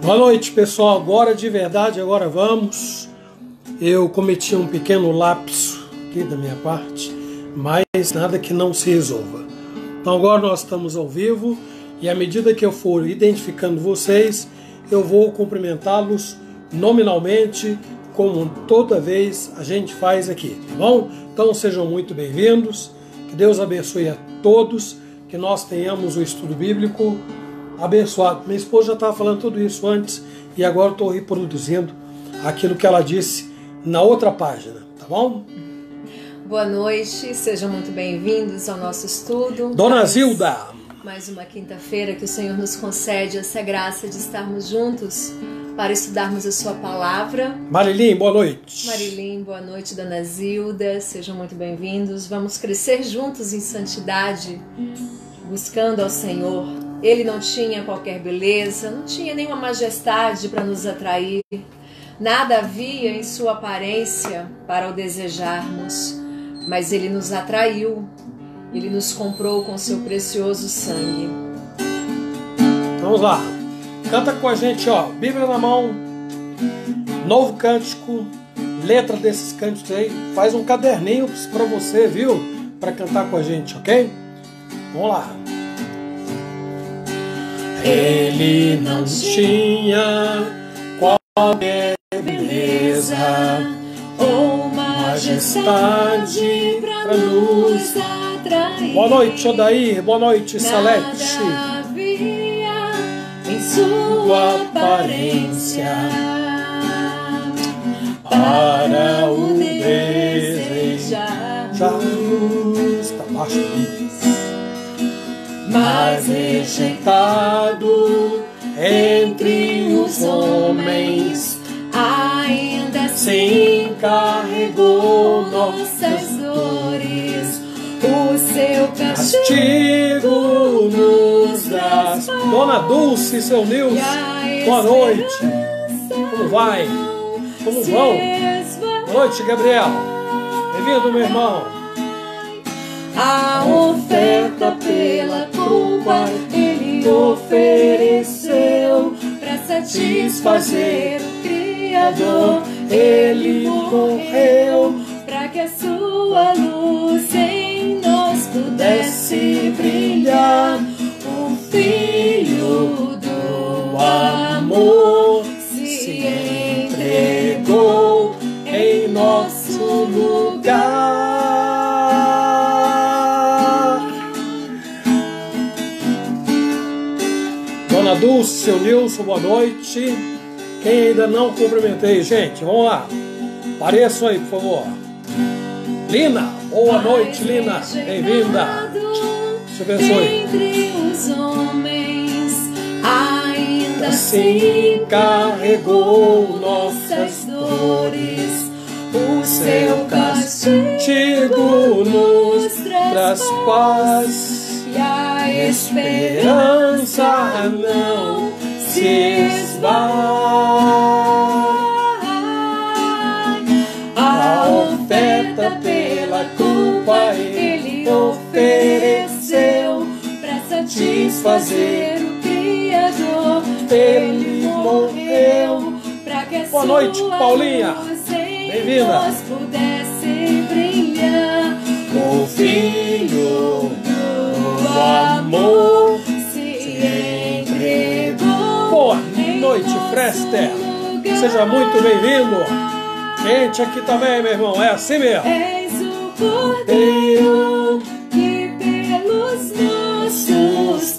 Boa noite, pessoal. Agora de verdade, agora vamos. Eu cometi um pequeno lapso aqui da minha parte, mas nada que não se resolva. Então agora nós estamos ao vivo e à medida que eu for identificando vocês, eu vou cumprimentá-los nominalmente, como toda vez a gente faz aqui, tá bom? Então sejam muito bem-vindos, que Deus abençoe a todos, que nós tenhamos o estudo bíblico abençoado. Minha esposa já estava falando tudo isso antes e agora estou reproduzindo aquilo que ela disse na outra página, tá bom? Boa noite, sejam muito bem-vindos ao nosso estudo. Dona Zilda! Mais uma quinta-feira que o Senhor nos concede essa graça de estarmos juntos para estudarmos a sua palavra. Marilim, boa noite. Marilim, boa noite, Dona Zilda, sejam muito bem-vindos. Vamos crescer juntos em santidade, buscando ao Senhor. Ele não tinha qualquer beleza, não tinha nenhuma majestade para nos atrair. Nada havia em sua aparência para o desejarmos, mas Ele nos atraiu, Ele nos comprou com seu precioso sangue. Vamos lá, canta com a gente, ó, Bíblia na mão, novo cântico, letra desses cânticos aí, faz um caderninho para você, viu? Para cantar com a gente, ok? Vamos lá. Ele não tinha qualquer beleza ou majestade para nos atrair. Boa noite, Odair. Boa noite, Salete. Nada havia em sua aparência para o desejar. Está baixo. Mas rejeitado entre os homens, ainda assim carregou nossas dores. O seu castigo nos traz. Dona Dulce, seu Nilson, boa noite. Como vai? Como vão? Boa noite, Gabriel. Bem-vindo, meu irmão. A oferta pela culpa Ele ofereceu para satisfazer o Criador. Ele morreu para que a sua luz em nós pudesse brilhar. O Filho do amor se entregou em nosso lugar. Dona Dulce, seu Nilson, boa noite. Quem ainda não cumprimentei, gente, vamos lá. Apareçam aí, por favor. Lina, boa noite, Lina. Bem-vinda. Deus abençoe. Entre os homens, ainda assim carregou nossas dores. O seu castigo nos traz paz. E a esperança não se esvai. A oferta pela culpa Ele ofereceu para satisfazer o Criador. Ele morreu para que a boa noite, Paulinha. Bem-vinda. Nós pudesse brilhar. O Filho do amor se entregou. Boa noite, Frester. Seja muito bem-vindo. Gente aqui também, meu irmão. É assim mesmo. És o Cordeiro que pelos nossos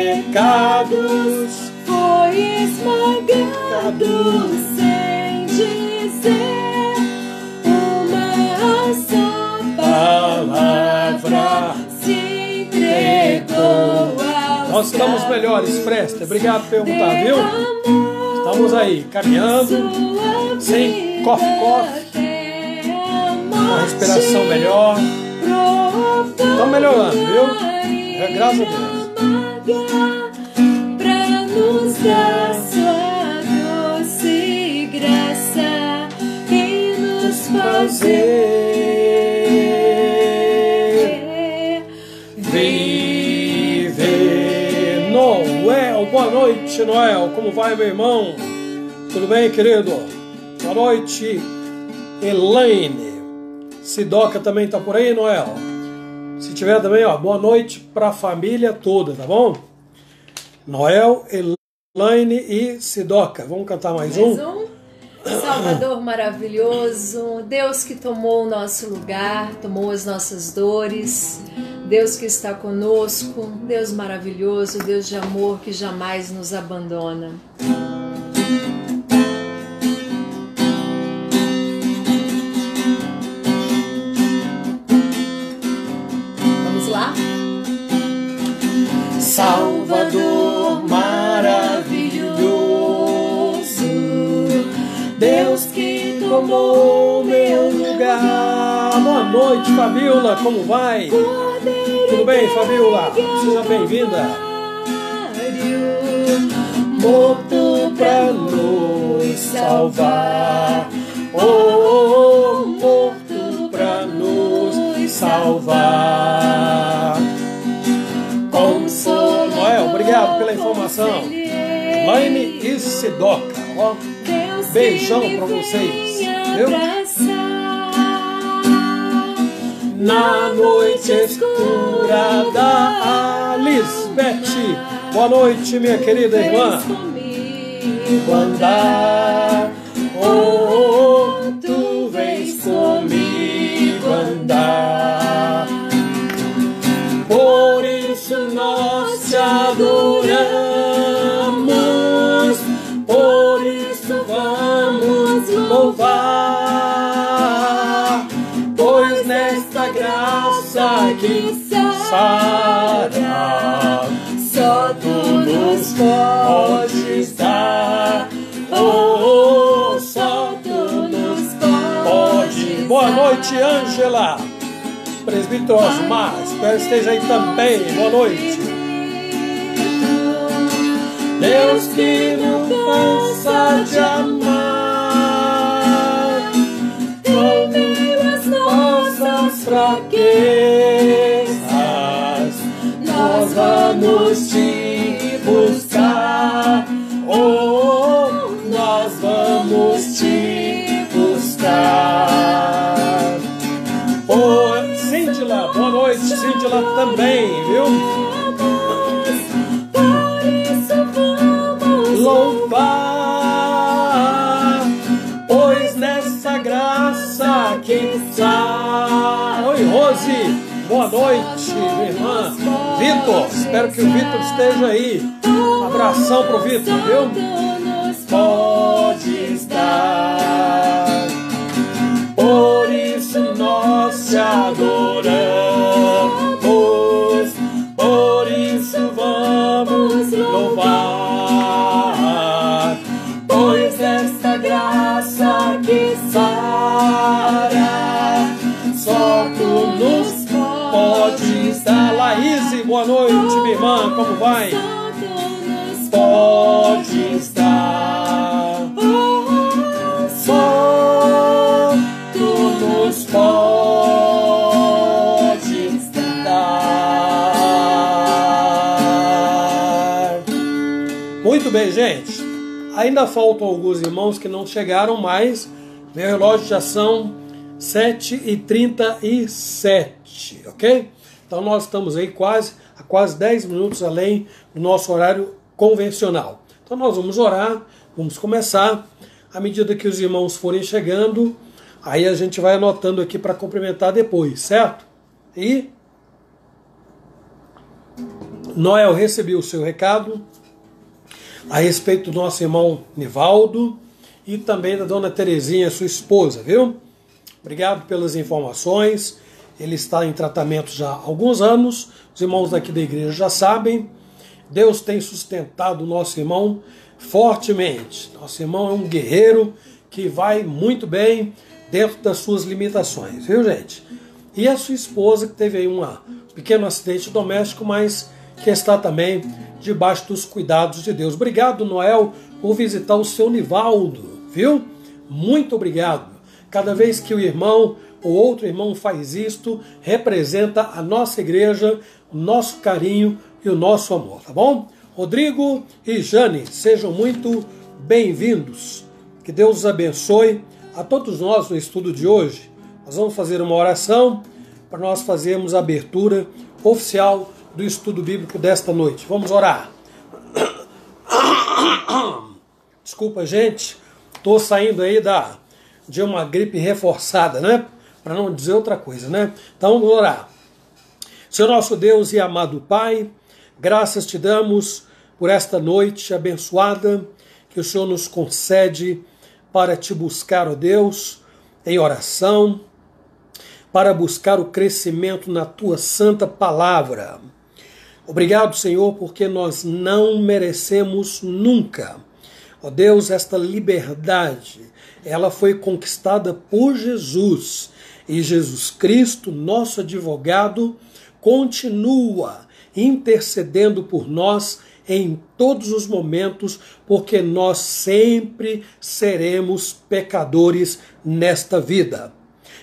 pecados foi esmagado sem dizer uma só palavra. Nós estamos melhores, Fresta. Obrigado por perguntar, viu? Estamos aí, caminhando, sem cough-cough, uma respiração melhor. Estamos melhorando, viu? É, graças a Deus. Pra nos dar sua doce graça e nos fazer viver. Noel, boa noite. noite, Noel. Como vai, meu irmão? Tudo bem, querido? Boa noite, Elaine. Sidoca também está por aí, Noel? Se tiver também, ó, boa noite para a família toda, tá bom? Noel, Elaine e Sidoca. Vamos cantar mais um? Salvador maravilhoso, Deus que tomou o nosso lugar, tomou as nossas dores, Deus que está conosco, Deus maravilhoso, Deus de amor que jamais nos abandona. Vamos lá? Salvador maravilhoso, Deus que tomou meu lugar. Boa noite, Fabiola, como vai? Tudo bem, Fabiola? Seja bem-vinda. Morto pra nos salvar, oh, morto pra nos salvar. Consolo. Noel, obrigado pela informação. Laine e Sidoca, ó. Beijão pra vocês, viu? Na noite escura da Lisbeth. Boa noite, minha querida irmã. Andar, oh, tu vens comigo andar. Por isso nós te adoramos, por isso vamos louvar, pois nesta graça que sara, só tu nos podes dar, oh, só tu nos podes. Boa noite, Ângela. Presbítero Osmar, espero que esteja aí também. Boa noite. Deus que não cansa de amar, em meio às nossas fraquezas, nós vamos te buscar, oh, nós vamos te buscar. Oh, Cíndila, boa noite, Cíndila também, viu? Louvar, pois nessa graça que está. Oi, Rose, boa noite, minha irmã. Vitor, espero que o Vitor esteja aí. Um abração pro Vitor, viu? Podes dar, por isso nós te adoramos, por isso vamos louvar, pois esta graça que sara, só tu nos podes dar. Laís, boa noite, minha irmã, como vai? Podes dar, só tu nos podes dar. Muito bem, gente. Ainda faltam alguns irmãos que não chegaram mais. Meu relógio já são 7h37, ok? Então nós estamos aí quase 10 minutos além do nosso horário convencional. Então nós vamos orar, vamos começar. À medida que os irmãos forem chegando, aí a gente vai anotando aqui para cumprimentar depois, certo? E Noel, recebi o seu recado a respeito do nosso irmão Nivaldo e também da dona Terezinha, sua esposa, viu? Obrigado pelas informações. Ele está em tratamento já há alguns anos. Os irmãos daqui da igreja já sabem. Deus tem sustentado o nosso irmão fortemente. Nosso irmão é um guerreiro que vai muito bem dentro das suas limitações, viu, gente? E a sua esposa, que teve aí um pequeno acidente doméstico, mas que está também debaixo dos cuidados de Deus. Obrigado, Noel, por visitar o seu Nivaldo, viu? Muito obrigado. Cada vez que o irmão ou outro irmão faz isto, representa a nossa igreja, o nosso carinho e o nosso amor, tá bom? Rodrigo e Jane, sejam muito bem-vindos. Que Deus os abençoe a todos nós no estudo de hoje. Nós vamos fazer uma oração para nós fazermos a abertura oficial do estudo bíblico desta noite. Vamos orar. Desculpa, gente, estou saindo aí de uma gripe reforçada, né? Para não dizer outra coisa, né? Então vamos orar. Senhor nosso Deus e amado Pai, graças te damos por esta noite abençoada que o Senhor nos concede para te buscar, ó Deus, em oração, para buscar o crescimento na tua santa palavra. Obrigado, Senhor, porque nós não merecemos nunca. Ó Deus, esta liberdade, ela foi conquistada por Jesus. E Jesus Cristo, nosso advogado, continua intercedendo por nós em todos os momentos, porque nós sempre seremos pecadores nesta vida.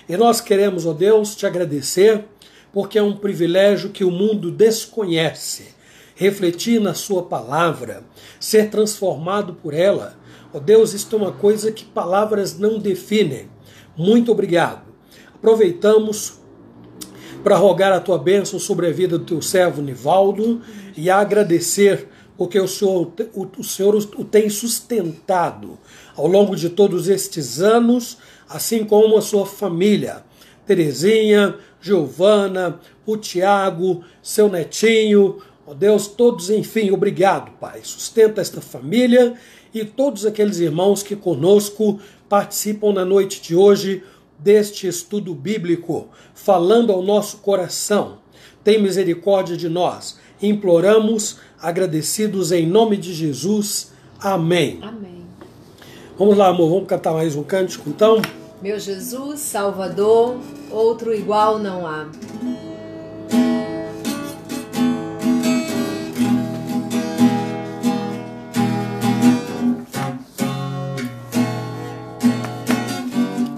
E nós queremos, ó Deus, te agradecer, porque é um privilégio que o mundo desconhece. Refletir na sua palavra, ser transformado por ela. Ó Deus, isto é uma coisa que palavras não definem. Muito obrigado. Aproveitamos para rogar a tua bênção sobre a vida do teu servo Nivaldo e agradecer porque o Senhor o tem sustentado ao longo de todos estes anos, assim como a sua família, Terezinha, Giovana, o Tiago, seu netinho, ó Deus, todos, enfim, obrigado, Pai. Sustenta esta família e todos aqueles irmãos que conosco participam na noite de hoje deste estudo bíblico, falando ao nosso coração. Tem misericórdia de nós. Imploramos, agradecidos em nome de Jesus. Amém. Amém. Vamos lá, amor, vamos cantar mais um cântico, então? Meu Jesus, Salvador, outro igual não há.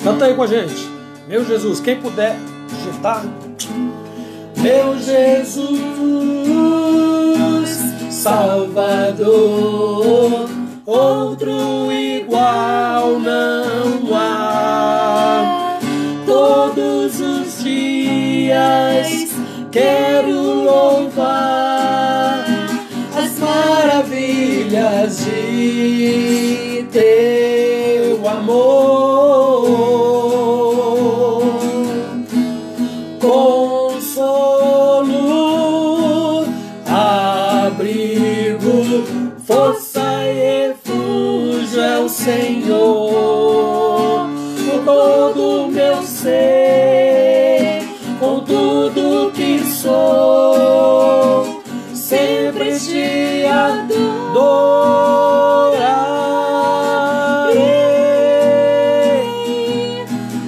Canta aí com a gente. Meu Jesus, quem puder digitar. Meu Jesus, Salvador, outro igual não há. Todos os dias quero louvar as maravilhas de teu amor. Consolo, abrigo, força e refúgio é o Senhor. Com todo o meu ser, com tudo que sou, sempre te adorarei.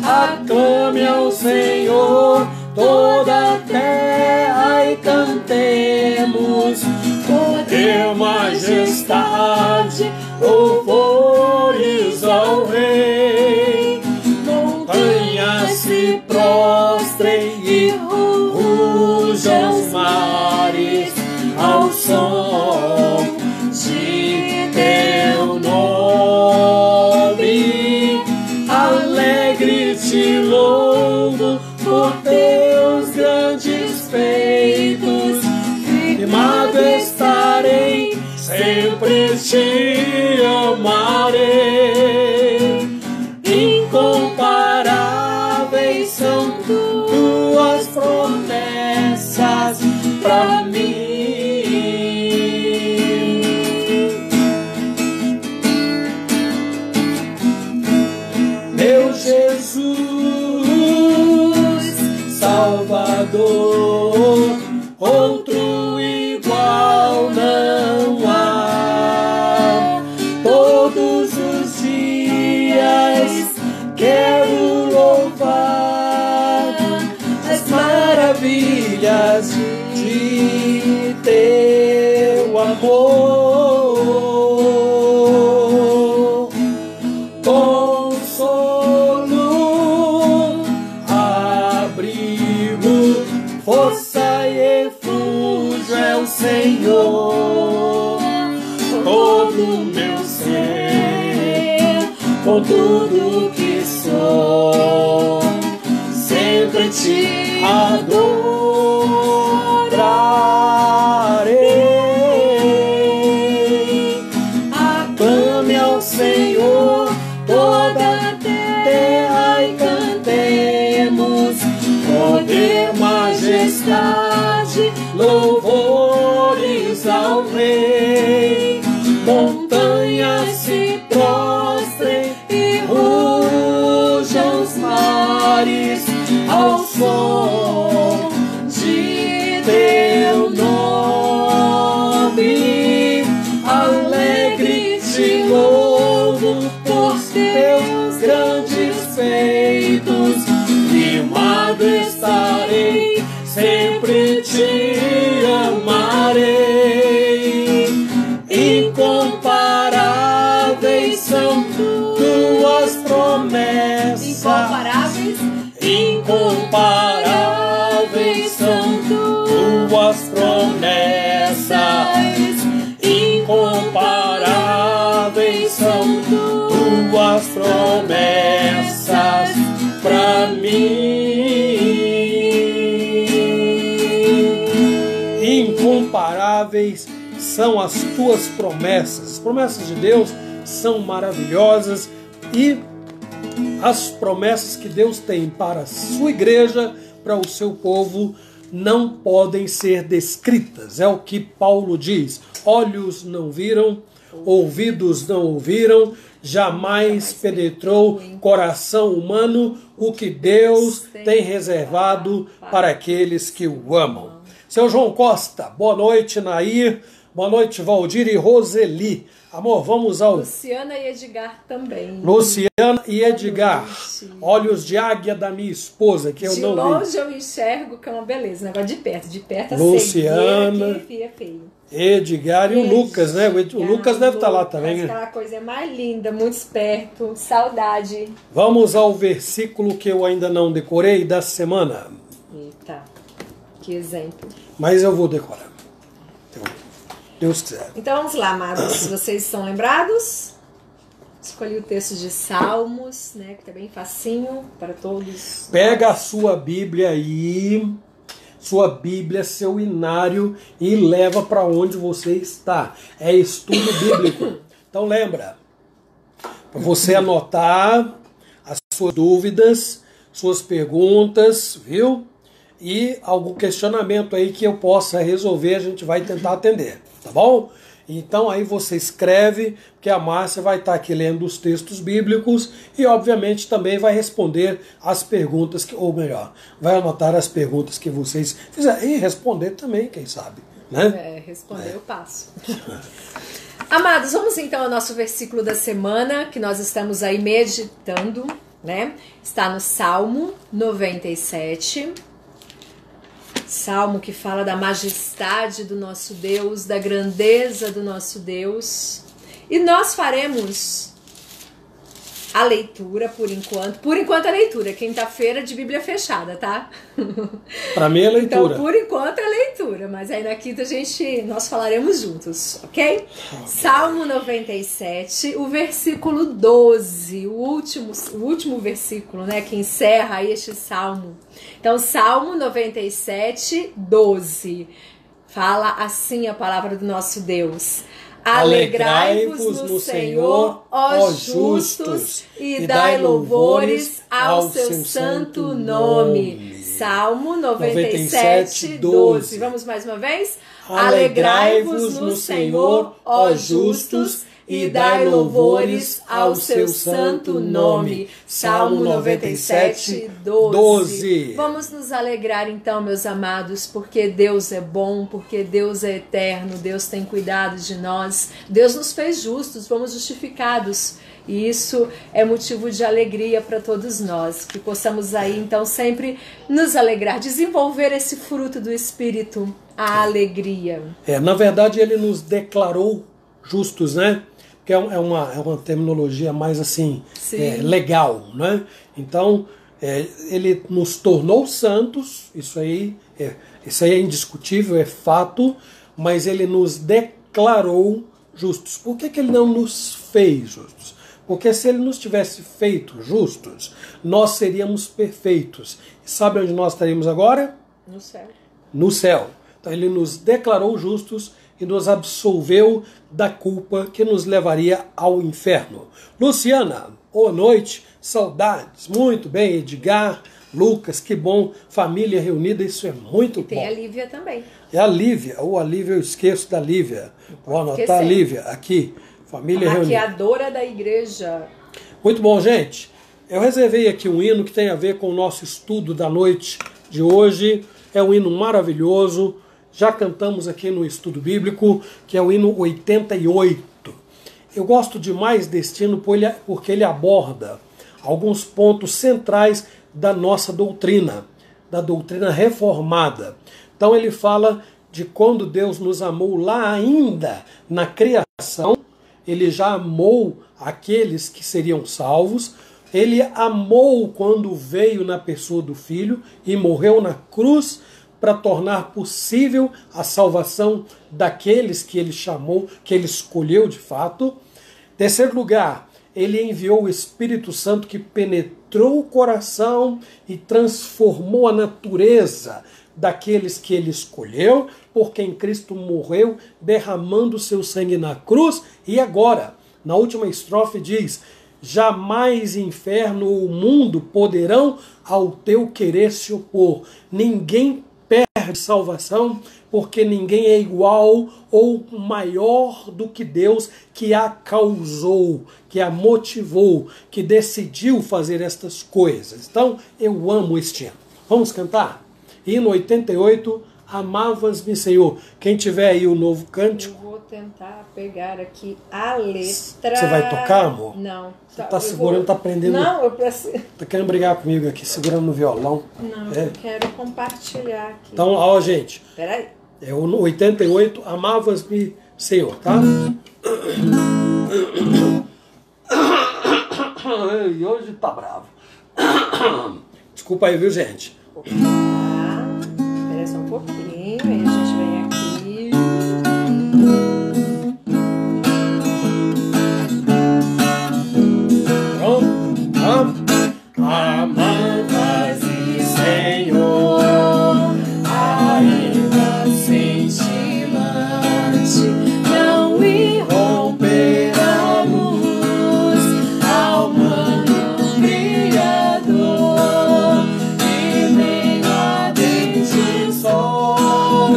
Aclame ao Senhor toda a terra e cantemos poder, majestade, louvores ao Rei. Montanhas se prostrem e rujam os mares ao som de teu nome. Alegre te louvo por teus grandes feitos, firmado estarei, sempre te amarei. Incomparáveis são tuas promessas pra mim. Meu Jesus, Salvador, outro igual não há. Todos os ser, com tudo que sou, sempre te adorarei. Aclame ao Senhor toda a terra e cantemos poder, majestade, louvores ao Rei. Montanhas se prostrem e rujam os mares ao som de teu nome. Alegre te louvo por teus grandes feitos, firmado estarei, sempre te amarei. Incomparáveis são tuas promessas, incomparáveis são tuas promessas, incomparáveis são tuas promessas pra mim. Incomparáveis são as tuas promessas. As promessas de Deus são maravilhosas e as promessas que Deus tem para a sua igreja, para o seu povo, não podem ser descritas. É o que Paulo diz. Olhos não viram, ouvidos não ouviram, jamais penetrou coração humano o que Deus tem reservado para aqueles que o amam. Seu João Costa, boa noite, Nair. Boa noite, Valdir e Roseli. Amor, vamos ao... Luciana e Edgar também. Luciana e Edgar. Olhos de águia da minha esposa, que eu não vi. De longe eu enxergo que é uma beleza. Negócio de perto Luciana, aqui é feio. Edgar e o Lucas, né? O Lucas deve estar lá também. Aquela coisa mais linda, muito esperto. Saudade. Vamos ao versículo que eu ainda não decorei da semana. Eita, que exemplo. Mas eu vou decorar. Deus quiser. Então vamos lá, amados. Vocês estão lembrados? Escolhi o texto de Salmos, né, que tá bem facinho para todos. Pega a sua Bíblia aí, sua Bíblia, seu inário, e leva para onde você está. É estudo bíblico. Então lembra, para você anotar as suas dúvidas, suas perguntas, viu? E algum questionamento aí que eu possa resolver, a gente vai tentar atender, tá bom? Então aí você escreve, que a Márcia vai estar aqui lendo os textos bíblicos e obviamente também vai responder as perguntas, ou melhor, vai anotar as perguntas que vocês fizerem e responder também, quem sabe, né? Responder eu passo. Amados, vamos então ao nosso versículo da semana, que nós estamos aí meditando, né? Está no Salmo 97. Salmo que fala da majestade do nosso Deus, da grandeza do nosso Deus. E nós faremos a leitura por enquanto. Por enquanto a leitura, quinta-feira de Bíblia fechada, tá? Para mim é leitura. Então, por enquanto é leitura, mas aí na quinta nós falaremos juntos, ok? Salmo 97, o versículo 12, o último versículo, né, que encerra aí este salmo. Então, Salmo 97, 12, fala assim a palavra do nosso Deus. Alegrai-vos no Senhor, ó justos, e dai louvores ao seu santo nome. Salmo 97, 12. Vamos mais uma vez? Alegrai-vos no Senhor, ó justos, e dai louvores ao seu santo nome. Salmo 97, 12. Vamos nos alegrar então, meus amados, porque Deus é bom, porque Deus é eterno, Deus tem cuidado de nós, Deus nos fez justos, fomos justificados. E isso é motivo de alegria para todos nós, que possamos aí então sempre nos alegrar, desenvolver esse fruto do Espírito, a alegria. Na verdade ele nos declarou justos, né? Que é uma terminologia mais assim, legal, né? Então, ele nos tornou santos, isso aí é indiscutível, é fato, mas ele nos declarou justos. Por que ele não nos fez justos? Porque se ele nos tivesse feito justos, nós seríamos perfeitos. E sabe onde nós estaríamos agora? No céu. No céu. Então ele nos declarou justos e nos absolveu da culpa que nos levaria ao inferno. Luciana, boa noite, saudades. Muito bem, Edgar, Lucas, que bom, família reunida, isso é muito bom. Tem a Lívia também. É a Lívia, a Lívia, eu esqueço da Lívia. Vou anotar a Lívia aqui, família reunida. Maquiadora da igreja. Muito bom, gente. Eu reservei aqui um hino que tem a ver com o nosso estudo da noite de hoje. É um hino maravilhoso. Já cantamos aqui no estudo bíblico, que é o hino 88. Eu gosto demais deste hino porque ele aborda alguns pontos centrais da nossa doutrina, da doutrina reformada. Então ele fala de quando Deus nos amou lá ainda na criação, ele já amou aqueles que seriam salvos, ele amou quando veio na pessoa do Filho e morreu na cruz para tornar possível a salvação daqueles que ele chamou, que ele escolheu de fato. Terceiro lugar, ele enviou o Espírito Santo que penetrou o coração e transformou a natureza daqueles que ele escolheu, por quem Cristo morreu, derramando seu sangue na cruz. E agora, na última estrofe diz: jamais inferno ou mundo poderão ao teu querer se opor. Ninguém perde salvação, porque ninguém é igual ou maior do que Deus, que a causou, que a motivou, que decidiu fazer estas coisas. Então, eu amo este hino. Vamos cantar? Hino 88, Amavas-me, Senhor. Quem tiver aí o novo cântico. Eu vou tentar pegar aqui a letra. Você vai tocar, amor? Não. Você tá segurando, tá prendendo. Não, eu preciso. Tá querendo brigar comigo aqui, segurando no violão. Não, eu quero compartilhar aqui. Então, ó, gente. Peraí. É o 88, Amavas-me, Senhor, tá? E hoje tá bravo. Desculpa aí, viu, gente? Espera só um pouquinho, aí a gente vem aqui. Pronto? Amavas-me, Senhor, ainda cintilante, não irromper a luz ao mano Criador, e nem ardente sol, oh,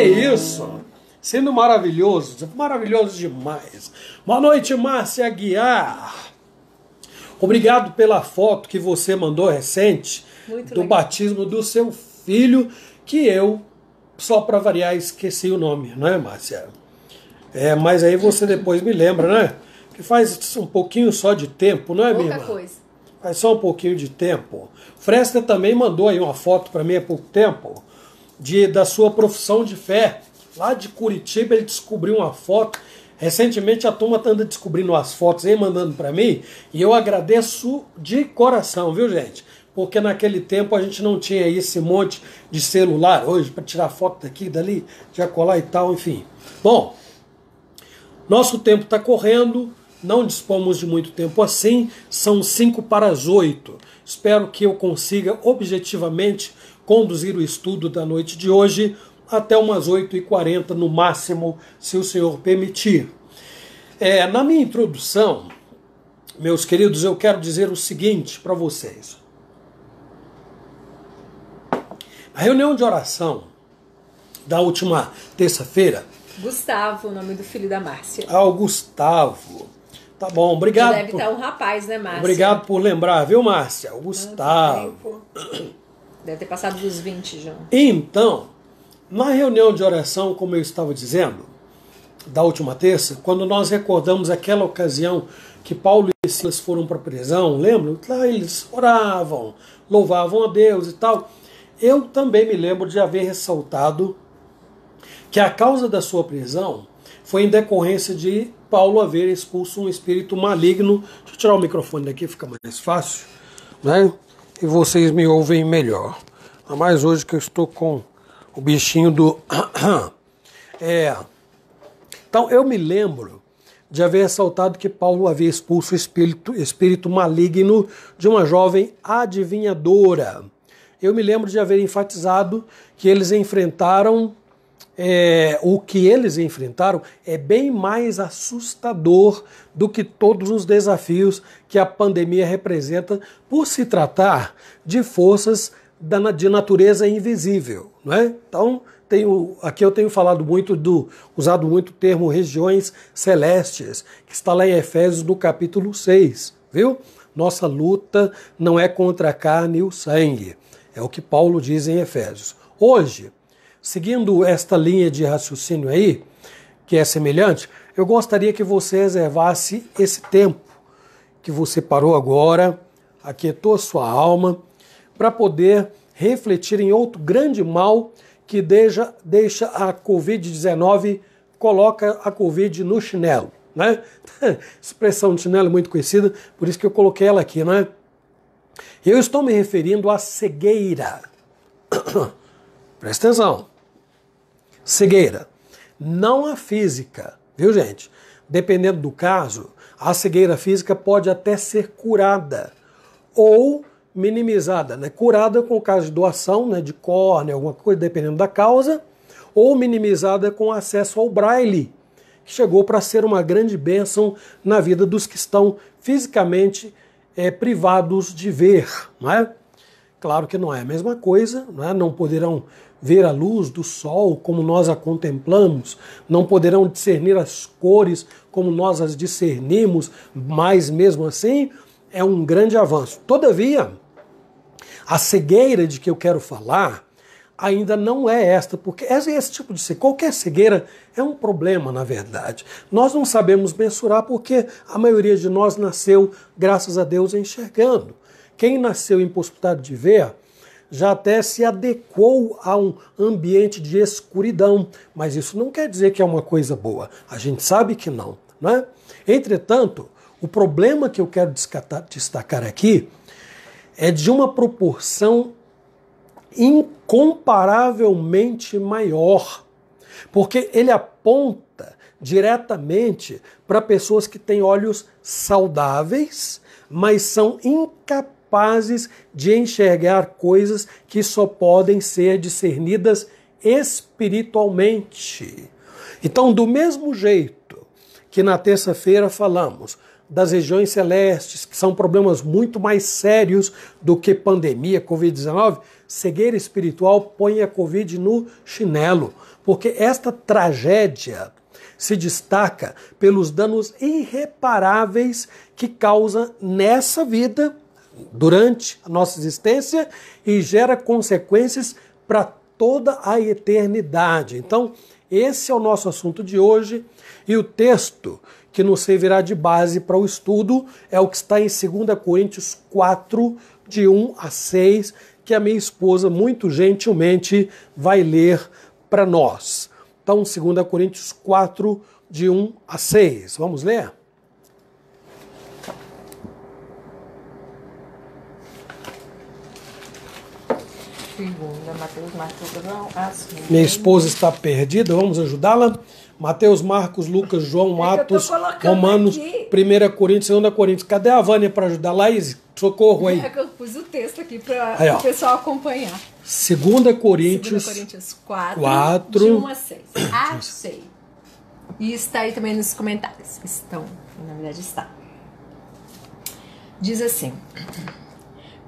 Que isso? Sendo maravilhoso, maravilhoso demais. Boa noite, Márcia Aguiar. Obrigado pela foto que você mandou recente do batismo do seu filho, que eu, só para variar, esqueci o nome, não é, Márcia? Mas aí você depois me lembra, né? Que faz um pouquinho só de tempo, não é, minha irmã? Pouca coisa. Faz só um pouquinho de tempo. Fresta também mandou aí uma foto para mim há pouco tempo da sua profissão de fé. Lá de Curitiba ele descobriu uma foto. Recentemente a turma anda descobrindo as fotos aí, mandando para mim. E eu agradeço de coração, viu, gente? Porque naquele tempo a gente não tinha esse monte de celular hoje para tirar foto daqui, dali, já colar e tal, enfim. Bom, nosso tempo está correndo. Não dispomos de muito tempo assim, são 7:55. Espero que eu consiga objetivamente conduzir o estudo da noite de hoje até umas 8:40 no máximo, se o Senhor permitir. Na minha introdução, meus queridos, eu quero dizer o seguinte para vocês. A reunião de oração da última terça-feira... Gustavo, o nome do filho da Márcia. O Gustavo. Tá bom, obrigado. Deve estar um rapaz, né, Márcia? Obrigado por lembrar, viu, Márcia? O Gustavo. Deve ter passado dos 20 já. Então, na reunião de oração, como eu estava dizendo, da última terça, quando nós recordamos aquela ocasião que Paulo e Silas foram para a prisão, lembram? Lá eles oravam, louvavam a Deus e tal. Eu também me lembro de haver ressaltado que a causa da sua prisão foi em decorrência de Paulo haver expulso um espírito maligno. Deixa eu tirar o microfone daqui, fica mais fácil, né? E vocês me ouvem melhor. Ainda mais hoje que eu estou com o bichinho do... Então, eu me lembro de haver ressaltado que Paulo havia expulso o espírito maligno de uma jovem adivinhadora. Eu me lembro de haver enfatizado que eles enfrentaram... o que eles enfrentaram é bem mais assustador do que todos os desafios que a pandemia representa, por se tratar de forças de natureza invisível, não é? Então, aqui eu tenho usado muito o termo regiões celestes, que está lá em Efésios no capítulo 6, viu? Nossa luta não é contra a carne e o sangue, é o que Paulo diz em Efésios. Hoje, seguindo esta linha de raciocínio aí, que é semelhante, eu gostaria que você reservasse esse tempo que você parou agora, aquietou sua alma, para poder refletir em outro grande mal que deixa a Covid-19, coloca a Covid no chinelo, né? Expressão de chinelo muito conhecida, por isso que eu coloquei ela aqui, né? Eu estou me referindo à cegueira. Presta atenção. Cegueira. Não a física, viu, gente? Dependendo do caso, a cegueira física pode até ser curada ou minimizada, né? Curada com o caso de doação, né, de córnea, alguma coisa, dependendo da causa, ou minimizada com acesso ao braille, que chegou para ser uma grande bênção na vida dos que estão fisicamente privados de ver, não é? Claro que não é a mesma coisa, não poderão ver a luz do sol como nós a contemplamos, não poderão discernir as cores como nós as discernimos, mas mesmo assim é um grande avanço. Todavia, a cegueira de que eu quero falar ainda não é esta, porque esse tipo de cegueira, qualquer cegueira é um problema, na verdade. Nós não sabemos mensurar porque a maioria de nós nasceu, graças a Deus, enxergando. Quem nasceu impossibilitado de ver já até se adequou a um ambiente de escuridão, mas isso não quer dizer que é uma coisa boa. A gente sabe que não, né? Entretanto, o problema que eu quero destacar aqui é de uma proporção incomparavelmente maior, porque ele aponta diretamente para pessoas que têm olhos saudáveis, mas são incapazes de enxergar coisas que só podem ser discernidas espiritualmente. Então, do mesmo jeito que na terça-feira falamos das regiões celestes, que são problemas muito mais sérios do que pandemia, Covid-19, cegueira espiritual põe a Covid no chinelo, porque esta tragédia se destaca pelos danos irreparáveis que causa nessa vida, durante a nossa existência, e gera consequências para toda a eternidade. Então, esse é o nosso assunto de hoje, e o texto que nos servirá de base para o estudo é o que está em 2 Coríntios 4, de 1 a 6, que a minha esposa muito gentilmente vai ler para nós. Então, 2 Coríntios 4, de 1 a 6. Vamos ler? Mateus, Marcos, minha esposa está perdida, vamos ajudá-la? Mateus, Marcos, Lucas, João, Atos, Romanos, aqui. 1 Coríntios, 2 Coríntios. Cadê a Vânia para ajudar? Laís, socorro aí. É que eu pus o texto aqui para o pessoal acompanhar. 2 Coríntios 4, de 1 a 6. Achei. E está aí também nos comentários. Estão, na verdade está. Diz assim: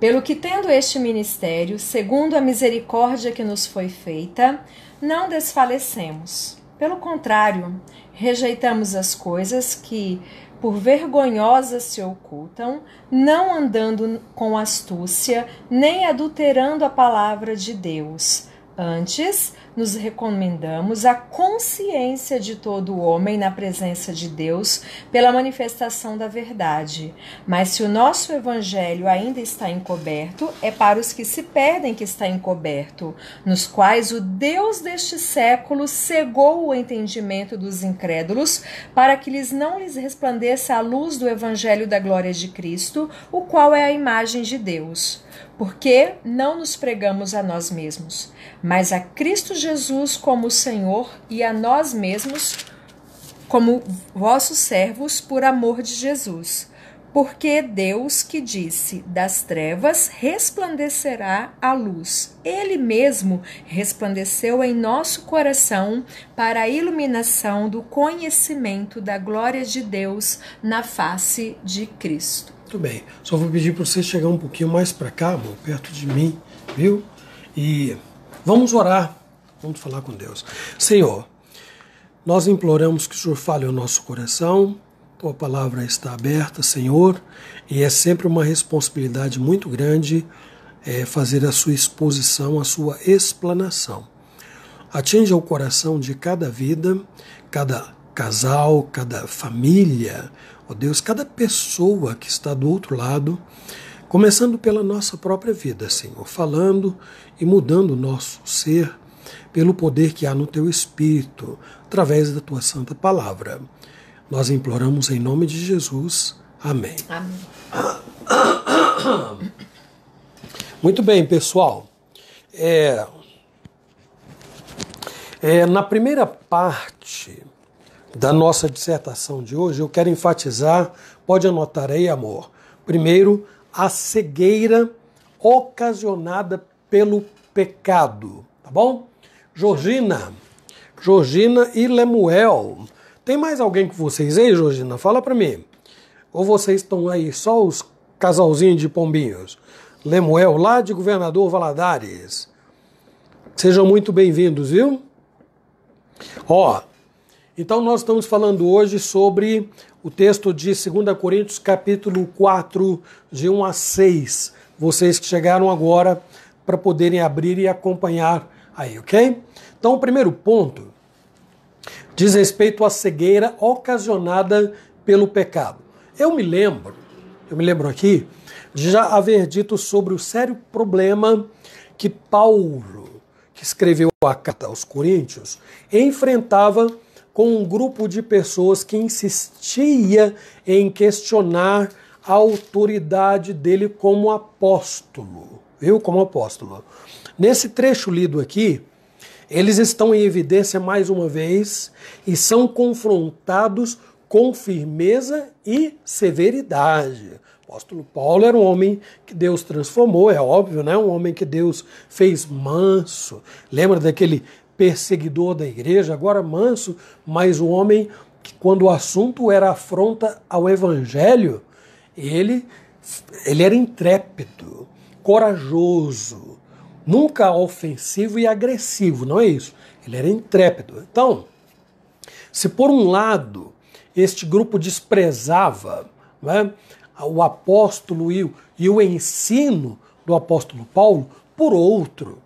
pelo que tendo este ministério, segundo a misericórdia que nos foi feita, não desfalecemos. Pelo contrário, rejeitamos as coisas que, por vergonhosas se ocultam, não andando com astúcia, nem adulterando a palavra de Deus. Antes, nos recomendamos a consciência de todo homem na presença de Deus pela manifestação da verdade. Mas se o nosso evangelho ainda está encoberto, é para os que se perdem que está encoberto, nos quais o Deus deste século cegou o entendimento dos incrédulos, para que não lhes resplandeça a luz do evangelho da glória de Cristo, o qual é a imagem de Deus. Porque não nos pregamos a nós mesmos, mas a Cristo Jesus como Senhor, e a nós mesmos como vossos servos por amor de Jesus. Porque Deus, que disse, das trevas resplandecerá a luz, Ele mesmo resplandeceu em nosso coração para a iluminação do conhecimento da glória de Deus na face de Cristo. Muito bem, só vou pedir para você chegar um pouquinho mais para cá, amor, perto de mim, viu? E vamos orar, vamos falar com Deus. Senhor, nós imploramos que o Senhor fale ao nosso coração, Tua palavra está aberta, Senhor, e é sempre uma responsabilidade muito grande fazer a sua exposição, a sua explanação. Atinja o coração de cada vida, cada casal, cada família, ó Deus, cada pessoa que está do outro lado, começando pela nossa própria vida, Senhor, falando e mudando o nosso ser pelo poder que há no Teu Espírito, através da Tua Santa Palavra. Nós imploramos em nome de Jesus. Amém. Amém. Muito bem, pessoal. Na primeira parte da nossa dissertação de hoje, eu quero enfatizar, pode anotar aí, amor. Primeiro, a cegueira ocasionada pelo pecado, tá bom? Georgina e Lemuel. Tem mais alguém com vocês aí, Georgina? Fala pra mim. Ou vocês estão aí só os casalzinhos de pombinhos? Lemuel, lá de Governador Valadares. Sejam muito bem-vindos, viu? Então nós estamos falando hoje sobre o texto de 2 Coríntios, capítulo 4, de 1 a 6. Vocês que chegaram agora para poderem abrir e acompanhar aí, ok? Então o primeiro ponto diz respeito à cegueira ocasionada pelo pecado. Eu me lembro aqui de já haver dito sobre o sério problema que Paulo, que escreveu a carta aos Coríntios, enfrentava com um grupo de pessoas que insistia em questionar a autoridade dele como apóstolo, viu? Como apóstolo. Nesse trecho lido aqui, eles estão em evidência mais uma vez e são confrontados com firmeza e severidade. O apóstolo Paulo era um homem que Deus transformou, é óbvio, né? Um homem que Deus fez manso. Lembra daquele perseguidor da igreja? Agora manso, mas um homem que quando o assunto era afronta ao Evangelho, ele era intrépido, corajoso, nunca ofensivo e agressivo, não é isso? Ele era intrépido. Então, se por um lado este grupo desprezava, né, o apóstolo e o ensino do apóstolo Paulo, por outro,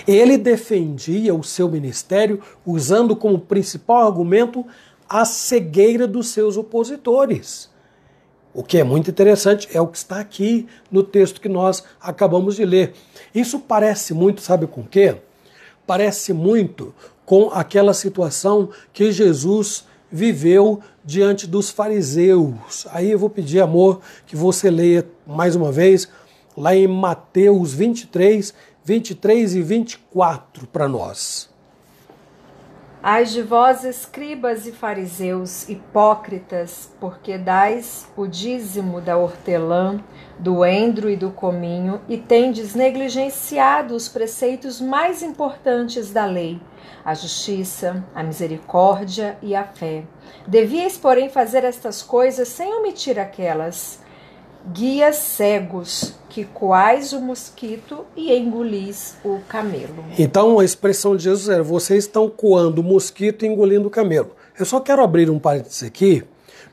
ele defendia o seu ministério usando como principal argumento a cegueira dos seus opositores. O que é muito interessante é o que está aqui no texto que nós acabamos de ler. Isso parece muito, sabe com o quê? Parece muito com aquela situação que Jesus viveu diante dos fariseus. Aí eu vou pedir, amor, que você leia mais uma vez, lá em Mateus 23 e 24 para nós. Ai de vós, escribas e fariseus, hipócritas, porque dais o dízimo da hortelã, do endro e do cominho, e tendes negligenciado os preceitos mais importantes da lei, a justiça, a misericórdia e a fé. Devíeis, porém, fazer estas coisas sem omitir aquelas. Guias cegos, que coais o mosquito e engolis o camelo. Então a expressão de Jesus era: vocês estão coando o mosquito e engolindo o camelo. Eu só quero abrir um parênteses aqui,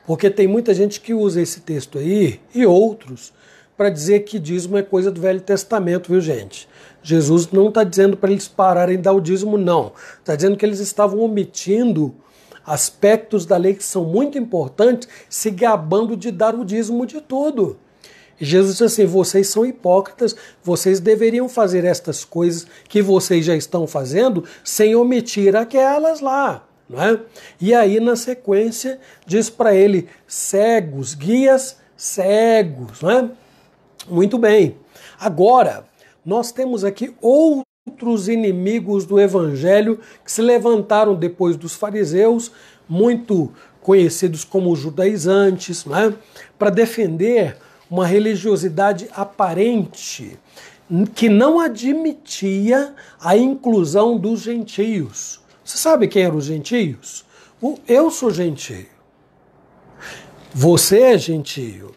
porque tem muita gente que usa esse texto aí e outros para dizer que dízimo é coisa do Velho Testamento, viu, gente? Jesus não está dizendo para eles pararem de dar o dízimo, não. Está dizendo que eles estavam omitindo aspectos da lei que são muito importantes, se gabando de dar o dízimo de tudo. E Jesus disse assim: vocês são hipócritas, vocês deveriam fazer estas coisas que vocês já estão fazendo sem omitir aquelas lá. Não é? E aí, na sequência, diz para ele: cegos, guias cegos. Não é? Muito bem. Agora, nós temos aqui outros inimigos do Evangelho que se levantaram depois dos fariseus, muito conhecidos como judaizantes, né, para defender uma religiosidade aparente que não admitia a inclusão dos gentios. Você sabe quem eram os gentios? Eu sou gentio. Você é gentio.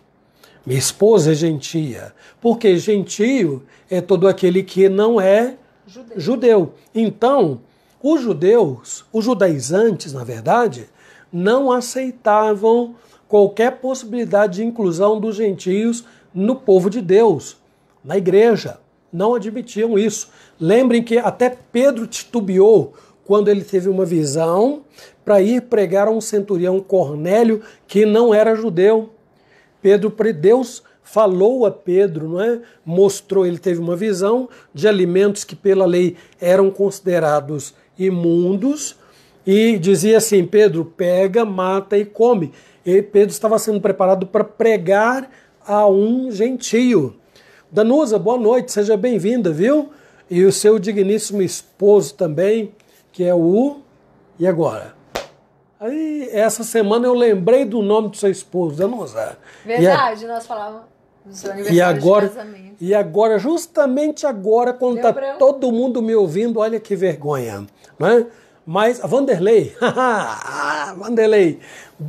Minha esposa é gentia. Porque gentio é todo aquele que não é judeu. Então, os judeus, os judaizantes, na verdade, não aceitavam qualquer possibilidade de inclusão dos gentios no povo de Deus, na igreja. Não admitiam isso. Lembrem que até Pedro titubeou quando ele teve uma visão para ir pregar a um centurião Cornélio que não era judeu. Deus falou a Pedro, não é? Mostrou, ele teve uma visão de alimentos que pela lei eram considerados imundos e dizia assim: Pedro, pega, mata e come. E Pedro estava sendo preparado para pregar a um gentio. Danusa, boa noite, seja bem-vinda, viu? E o seu digníssimo esposo também, que é o... E agora? Aí, essa semana eu lembrei do nome do seu esposo, Danusa. Verdade, nós falávamos dos aniversários de casamento. E agora, justamente agora, quando está todo mundo me ouvindo, olha que vergonha, não é? Mas a Vanderlei, Vanderlei,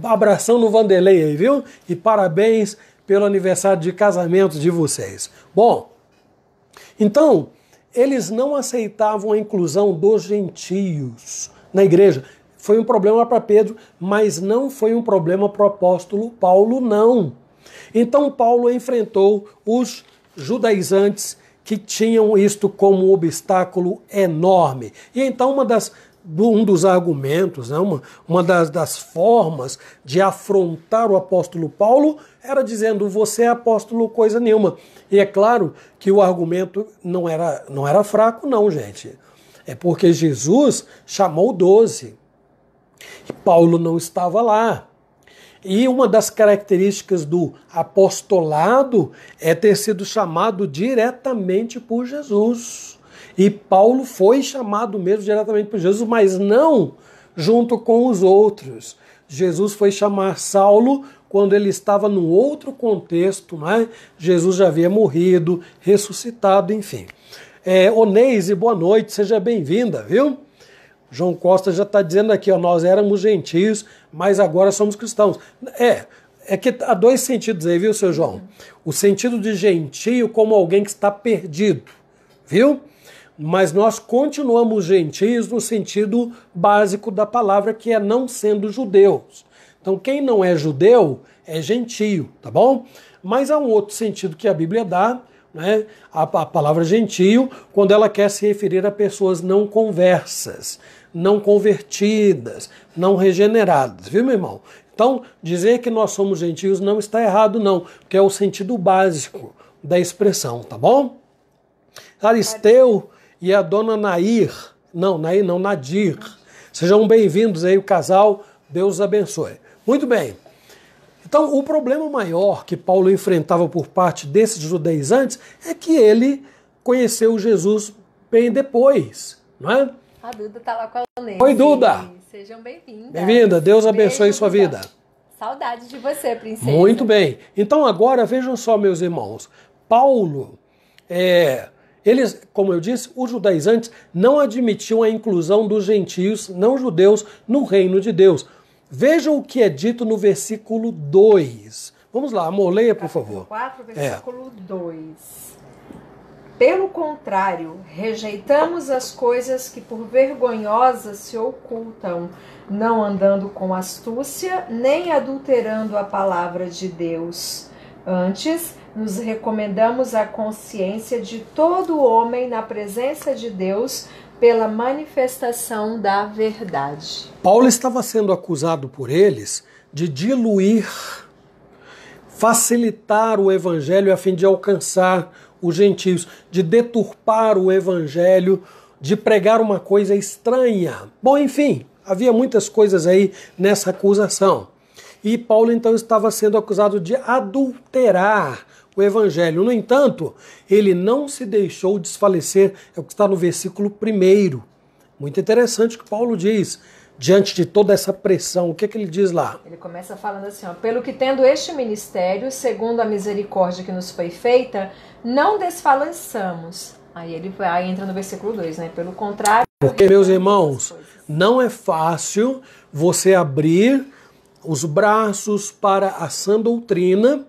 abração no Vanderlei aí, viu? E parabéns pelo aniversário de casamento de vocês. Bom, então, eles não aceitavam a inclusão dos gentios na igreja. Foi um problema para Pedro, mas não foi um problema para o apóstolo Paulo, não. Então Paulo enfrentou os judaizantes que tinham isto como um obstáculo enorme. E então um dos argumentos, né, uma das formas de afrontar o apóstolo Paulo era dizendo: você é apóstolo coisa nenhuma. E é claro que o argumento não era fraco, não, gente. É porque Jesus chamou 12. E Paulo não estava lá. E uma das características do apostolado é ter sido chamado diretamente por Jesus. E Paulo foi chamado mesmo diretamente por Jesus, mas não junto com os outros. Jesus foi chamar Saulo quando ele estava num outro contexto, né? Jesus já havia morrido, ressuscitado, enfim. Oneise, boa noite, seja bem-vinda, viu? João Costa já está dizendo aqui, ó, nós éramos gentios, mas agora somos cristãos. É que há dois sentidos aí, viu, seu João? O sentido de gentio como alguém que está perdido, viu? Mas nós continuamos gentios no sentido básico da palavra, que é não sendo judeus. Então, quem não é judeu é gentio, tá bom? Mas há um outro sentido que a Bíblia dá, né? A palavra gentio, quando ela quer se referir a pessoas não conversas, não convertidas, não regeneradas, viu, meu irmão? Então, dizer que nós somos gentios não está errado, não, porque é o sentido básico da expressão, tá bom? Aristeu e a dona Nadir, sejam bem-vindos aí, o casal, Deus os abençoe. Muito bem. Então, o problema maior que Paulo enfrentava por parte desses judaizantes é que ele conheceu Jesus bem depois, não é? A Duda está lá com a Nancy. Oi, Duda. Sejam bem-vindas. Bem-vinda, Deus abençoe Beijo, sua Duda. vida. Saudade de você, princesa. Muito bem. Então agora vejam só, meus irmãos. Paulo, eles, como eu disse, os judaizantes não admitiam a inclusão dos gentios não judeus no reino de Deus. Vejam o que é dito no versículo 2. Vamos lá, amor, leia, por favor. 4, versículo 2. Pelo contrário, rejeitamos as coisas que por vergonhosas se ocultam, não andando com astúcia, nem adulterando a palavra de Deus. Antes, nos recomendamos à consciência de todo homem na presença de Deus pela manifestação da verdade. Paulo estava sendo acusado por eles de diluir, facilitar o evangelho a fim de alcançar os gentios, de deturpar o evangelho, de pregar uma coisa estranha. Bom, enfim, havia muitas coisas aí nessa acusação. E Paulo então estava sendo acusado de adulterar o evangelho. No entanto, ele não se deixou desfalecer, é o que está no versículo 1. Muito interessante o que Paulo diz. Diante de toda essa pressão, o que ele diz lá? Ele começa falando assim, ó, pelo que tendo este ministério, segundo a misericórdia que nos foi feita, não desfaleçamos. Aí ele entra no versículo 2, né? Pelo contrário... Porque, meus irmãos, não é fácil você abrir os braços para a sã doutrina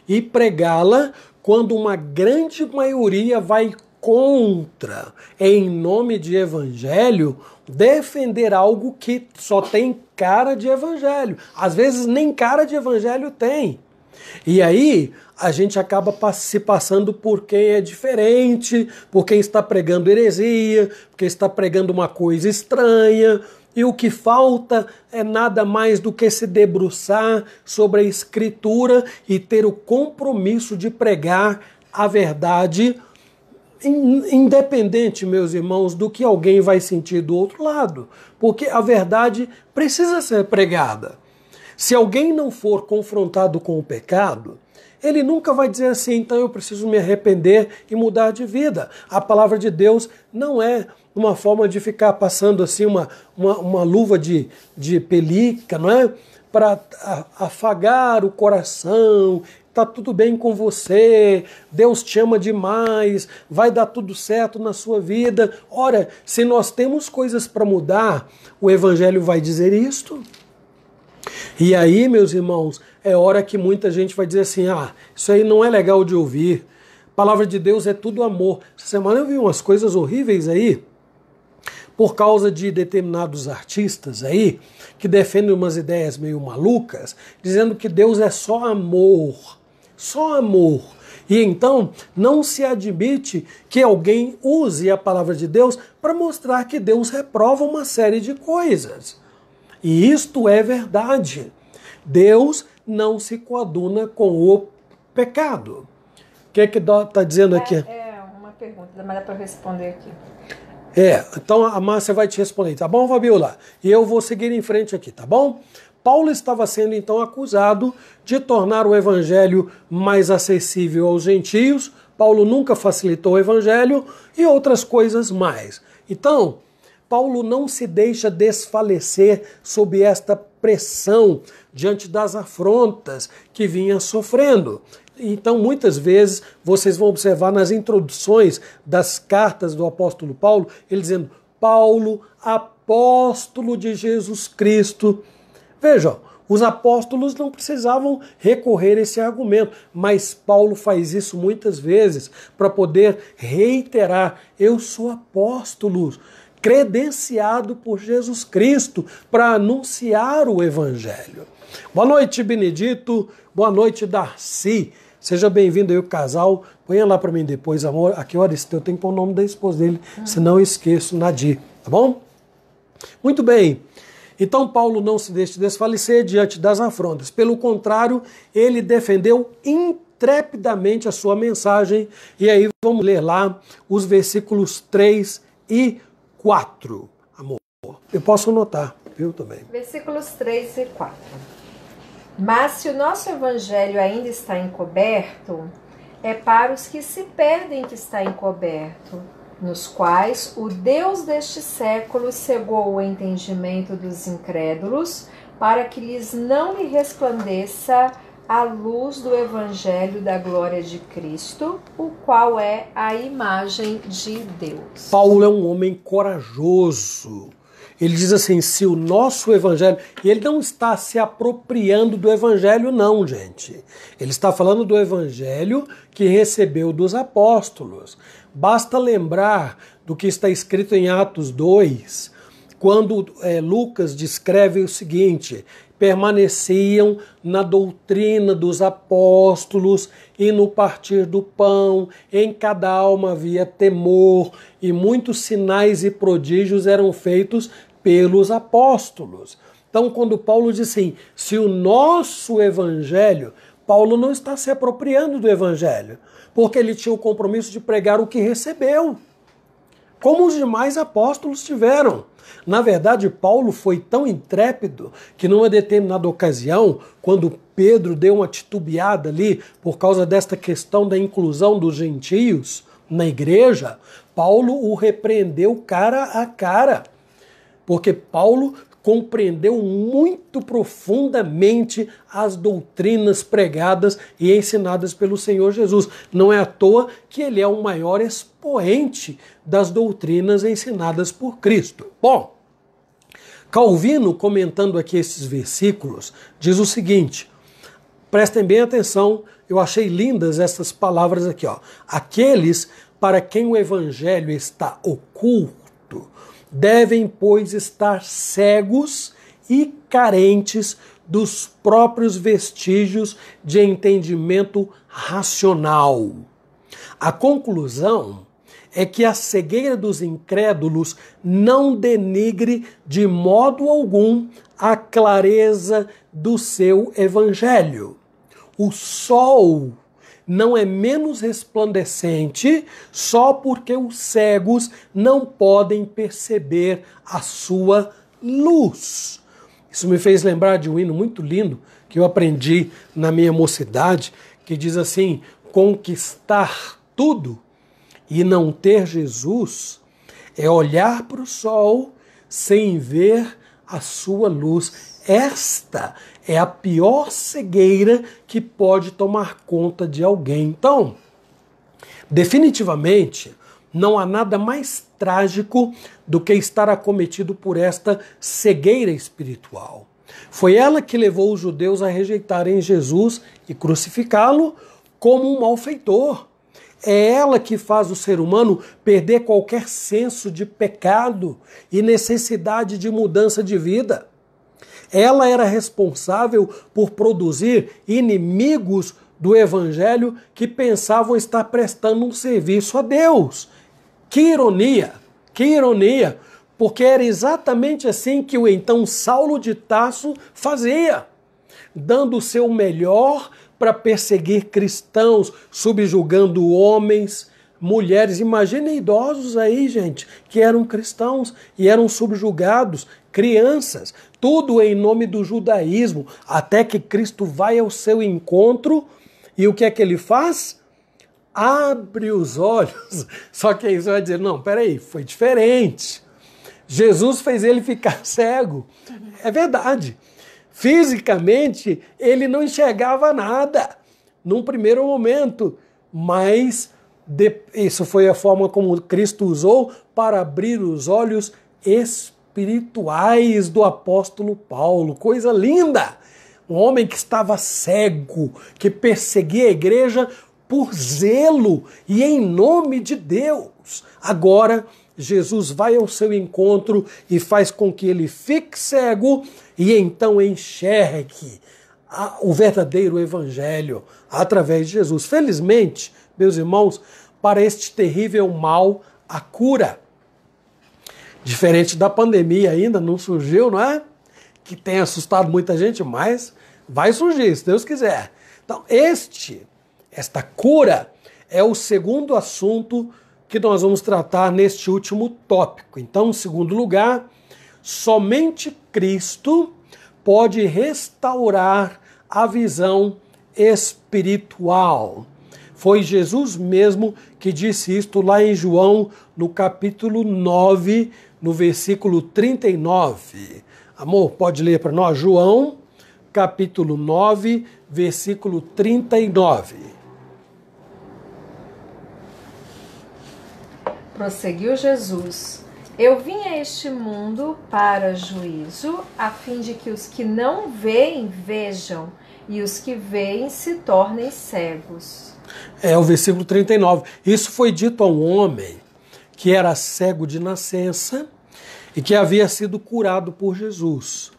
e pregá-la quando uma grande maioria vai contra, em nome de evangelho, defender algo que só tem cara de evangelho. Às vezes nem cara de evangelho tem. E aí a gente acaba se passando por quem é diferente, por quem está pregando heresia, por quem está pregando uma coisa estranha. E o que falta é nada mais do que se debruçar sobre a Escritura e ter o compromisso de pregar a verdade, independente, meus irmãos, do que alguém vai sentir do outro lado. Porque a verdade precisa ser pregada. Se alguém não for confrontado com o pecado, ele nunca vai dizer assim, então eu preciso me arrepender e mudar de vida. A palavra de Deus não é uma forma de ficar passando assim uma luva de pelica, não é? Para afagar o coração, tá tudo bem com você, Deus te ama demais, vai dar tudo certo na sua vida. Ora, se nós temos coisas para mudar, o Evangelho vai dizer isto. E aí, meus irmãos, é hora que muita gente vai dizer assim, isso aí não é legal de ouvir. A palavra de Deus é tudo amor. Essa semana eu vi umas coisas horríveis aí, por causa de determinados artistas aí, que defendem umas ideias meio malucas, dizendo que Deus é só amor. Só amor. E então não se admite que alguém use a palavra de Deus para mostrar que Deus reprova uma série de coisas. E isto é verdade. Deus não se coaduna com o pecado. O que é que está dizendo aqui? É uma pergunta, mas dá para responder aqui. Então a Márcia vai te responder, tá bom, Fabiola? E eu vou seguir em frente aqui, tá bom? Paulo estava sendo então acusado de tornar o evangelho mais acessível aos gentios. Paulo nunca facilitou o evangelho e outras coisas mais. Então, Paulo não se deixa desfalecer sob esta pressão diante das afrontas que vinha sofrendo. Então, muitas vezes, vocês vão observar nas introduções das cartas do apóstolo Paulo, ele dizendo, Paulo, apóstolo de Jesus Cristo. Vejam, os apóstolos não precisavam recorrer a esse argumento, mas Paulo faz isso muitas vezes para poder reiterar: eu sou apóstolo, credenciado por Jesus Cristo para anunciar o Evangelho. Boa noite, Benedito. Boa noite, Darcy. Seja bem-vindo aí o casal. Ponha lá para mim depois, amor, a que horas eu tenho que pôr o nome da esposa dele, senão eu esqueço, Nadir, tá bom? Muito bem. Então Paulo não se deixa desfalecer diante das afrontas. Pelo contrário, ele defendeu intrepidamente a sua mensagem. E aí vamos ler lá os versículos 3 e 4. Amor, eu posso anotar, viu, também. Versículos 3 e 4. Mas se o nosso evangelho ainda está encoberto, é para os que se perdem que está encoberto, nos quais o Deus deste século cegou o entendimento dos incrédulos, para que lhes não lhe resplandeça a luz do evangelho da glória de Cristo, o qual é a imagem de Deus. Paulo é um homem corajoso. Ele diz assim, se o nosso evangelho... E ele não está se apropriando do evangelho, não, gente. Ele está falando do evangelho que recebeu dos apóstolos. Basta lembrar do que está escrito em Atos 2, quando Lucas descreve o seguinte: permaneciam na doutrina dos apóstolos e no partir do pão, em cada alma havia temor, e muitos sinais e prodígios eram feitos pelos apóstolos. Então, quando Paulo diz assim, se o nosso evangelho, Paulo não está se apropriando do evangelho, porque ele tinha o compromisso de pregar o que recebeu, como os demais apóstolos tiveram. Na verdade, Paulo foi tão intrépido que numa determinada ocasião, quando Pedro deu uma titubeada ali por causa desta questão da inclusão dos gentios na igreja, Paulo o repreendeu cara a cara, porque Paulo compreendeu muito profundamente as doutrinas pregadas e ensinadas pelo Senhor Jesus. Não é à toa que ele é o maior expoente das doutrinas ensinadas por Cristo. Bom, Calvino, comentando aqui esses versículos, diz o seguinte, prestem bem atenção, eu achei lindas essas palavras aqui, ó. Aqueles para quem o evangelho está oculto, devem, pois, estar cegos e carentes dos próprios vestígios de entendimento racional. A conclusão é que a cegueira dos incrédulos não denigre de modo algum a clareza do seu evangelho. O sol não é menos resplandecente só porque os cegos não podem perceber a sua luz. Isso me fez lembrar de um hino muito lindo que eu aprendi na minha mocidade, que diz assim, conquistar tudo e não ter Jesus é olhar para o sol sem ver a sua luz. Esta é a pior cegueira que pode tomar conta de alguém. Então, definitivamente, não há nada mais trágico do que estar acometido por esta cegueira espiritual. Foi ela que levou os judeus a rejeitarem Jesus e crucificá-lo como um malfeitor. É ela que faz o ser humano perder qualquer senso de pecado e necessidade de mudança de vida. Ela era responsável por produzir inimigos do evangelho que pensavam estar prestando um serviço a Deus. Que ironia, porque era exatamente assim que o então Saulo de Tarso fazia, dando o seu melhor para perseguir cristãos, subjugando homens, mulheres. Imaginem idosos aí, gente, que eram cristãos e eram subjugados, crianças, tudo em nome do judaísmo, até que Cristo vai ao seu encontro e o que é que ele faz? Abre os olhos. Só que aí você vai dizer, não, peraí, foi diferente. Jesus fez ele ficar cego. É verdade. Fisicamente, ele não enxergava nada num primeiro momento, mas isso foi a forma como Cristo usou para abrir os olhos espirituais. espirituais do apóstolo Paulo. Coisa linda! Um homem que estava cego, que perseguia a igreja por zelo e em nome de Deus. Agora, Jesus vai ao seu encontro e faz com que ele fique cego e então enxergue o verdadeiro evangelho através de Jesus. Felizmente, meus irmãos, para este terrível mal, a cura. Diferente da pandemia ainda, não surgiu, não é? Que tem assustado muita gente, mas vai surgir, se Deus quiser. Então, esta cura é o segundo assunto que nós vamos tratar neste último tópico. Então, em segundo lugar, somente Cristo pode restaurar a visão espiritual. Foi Jesus mesmo que disse isto lá em João, no capítulo 9, no versículo 39. Amor, pode ler para nós? João, capítulo 9, versículo 39. Prosseguiu Jesus: Eu vim a este mundo para juízo, a fim de que os que não veem vejam, e os que veem se tornem cegos. É o versículo 39. Isso foi dito a um homem que era cego de nascença e que havia sido curado por Jesus.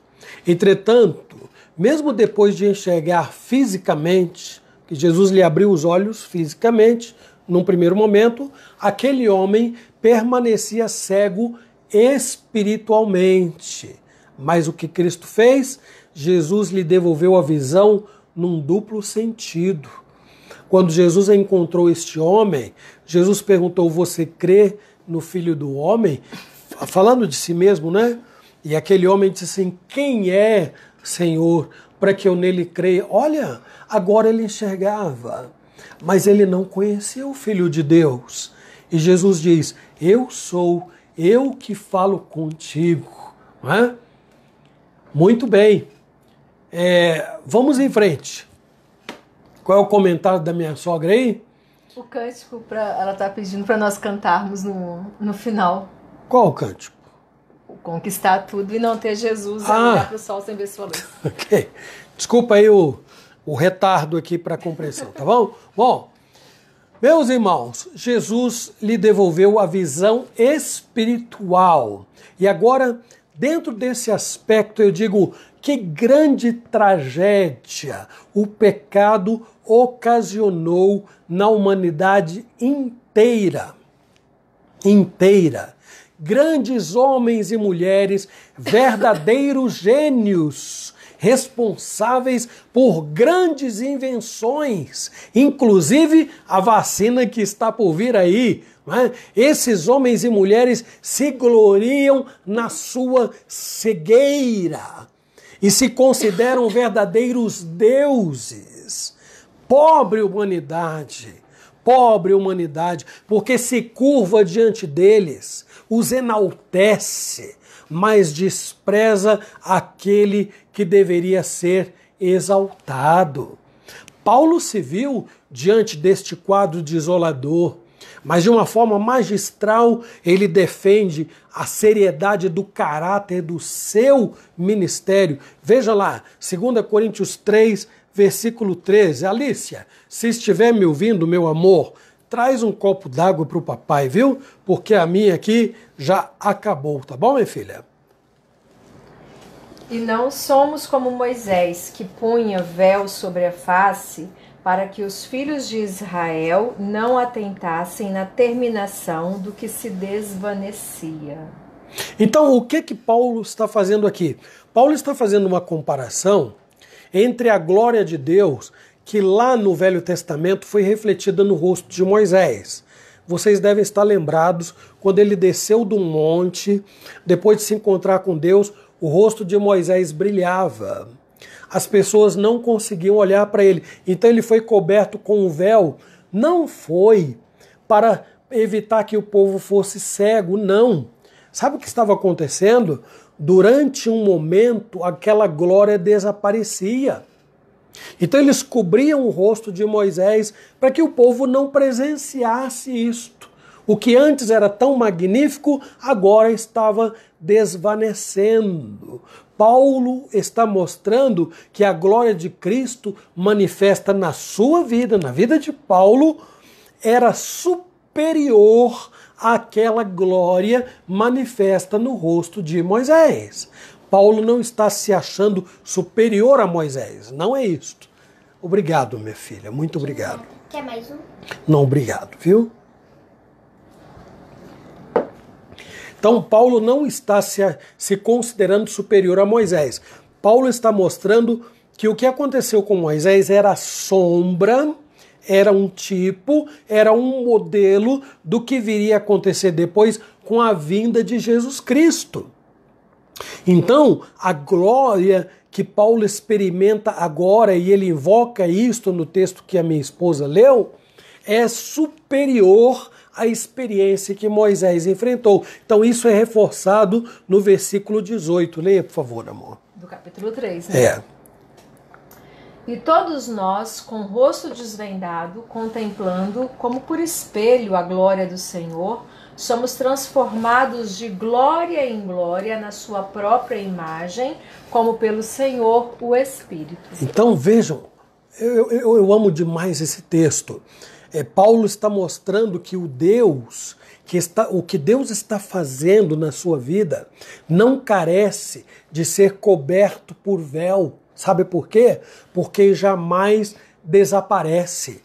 Entretanto, mesmo depois de enxergar fisicamente, que Jesus lhe abriu os olhos fisicamente, num primeiro momento, aquele homem permanecia cego espiritualmente. Mas o que Cristo fez? Jesus lhe devolveu a visão num duplo sentido. Quando Jesus encontrou este homem, Jesus perguntou: você crê no Filho do Homem? Falando de si mesmo, né? E aquele homem disse assim: quem é, Senhor, para que eu nele creia? Olha, agora ele enxergava, mas ele não conhecia o Filho de Deus. E Jesus diz: eu sou, eu que falo contigo. Não é? Muito bem. Vamos em frente. Qual é o comentário da minha sogra aí? O cântico, ela está pedindo para nós cantarmos no final. Qual o cântico? Conquistar tudo e não ter Jesus e olhar para o sol sem ver sua luz. Ok. Desculpa aí o retardo aqui para a compreensão, tá bom? Bom, meus irmãos, Jesus lhe devolveu a visão espiritual. E agora, dentro desse aspecto, eu digo: que grande tragédia o pecado ocasionou na humanidade inteira. Grandes homens e mulheres, verdadeiros gênios, responsáveis por grandes invenções, inclusive a vacina que está por vir aí. Né? Esses homens e mulheres se gloriam na sua cegueira e se consideram verdadeiros deuses. Pobre humanidade, porque se curva diante deles, os enaltece, mas despreza aquele que deveria ser exaltado. Paulo se viu diante deste quadro desolador, mas de uma forma magistral ele defende a seriedade do caráter do seu ministério. Veja lá, 2 Coríntios 3, versículo 13. Alícia, se estiver me ouvindo, meu amor, traz um copo d'água para o papai, viu? Porque a minha aqui já acabou, tá bom, minha filha? E não somos como Moisés, que punha véu sobre a face, para que os filhos de Israel não atentassem na terminação do que se desvanecia. Então, o que Paulo está fazendo aqui? Paulo está fazendo uma comparação entre a glória de Deus, que lá no Velho Testamento foi refletida no rosto de Moisés. Vocês devem estar lembrados, quando ele desceu do monte, depois de se encontrar com Deus, o rosto de Moisés brilhava. As pessoas não conseguiam olhar para ele. Então ele foi coberto com um véu. Não foi para evitar que o povo fosse cego, não. Sabe o que estava acontecendo? Durante um momento, aquela glória desaparecia. Então eles cobriam o rosto de Moisés para que o povo não presenciasse isto. O que antes era tão magnífico, agora estava desvanecendo. Paulo está mostrando que a glória de Cristo manifesta na sua vida, na vida de Paulo, era superior àquela glória manifesta no rosto de Moisés. Paulo não está se achando superior a Moisés, não é isto. Obrigado, minha filha, muito obrigado. Quer mais um? Não, obrigado, viu? Então, Paulo não está se considerando superior a Moisés. Paulo está mostrando que o que aconteceu com Moisés era sombra, era um tipo, era um modelo do que viria a acontecer depois com a vinda de Jesus Cristo. Então, a glória que Paulo experimenta agora, e ele invoca isto no texto que a minha esposa leu, é superior à experiência que Moisés enfrentou. Então isso é reforçado no versículo 18. Leia, por favor, amor. Do capítulo 3, né? É. E todos nós, com o rosto desvendado, contemplando como por espelho a glória do Senhor, somos transformados de glória em glória na sua própria imagem, como pelo Senhor o Espírito. Então vejam, eu amo demais esse texto. Paulo está mostrando que o que Deus está fazendo na sua vida não carece de ser coberto por véu. Sabe por quê? Porque jamais desaparece.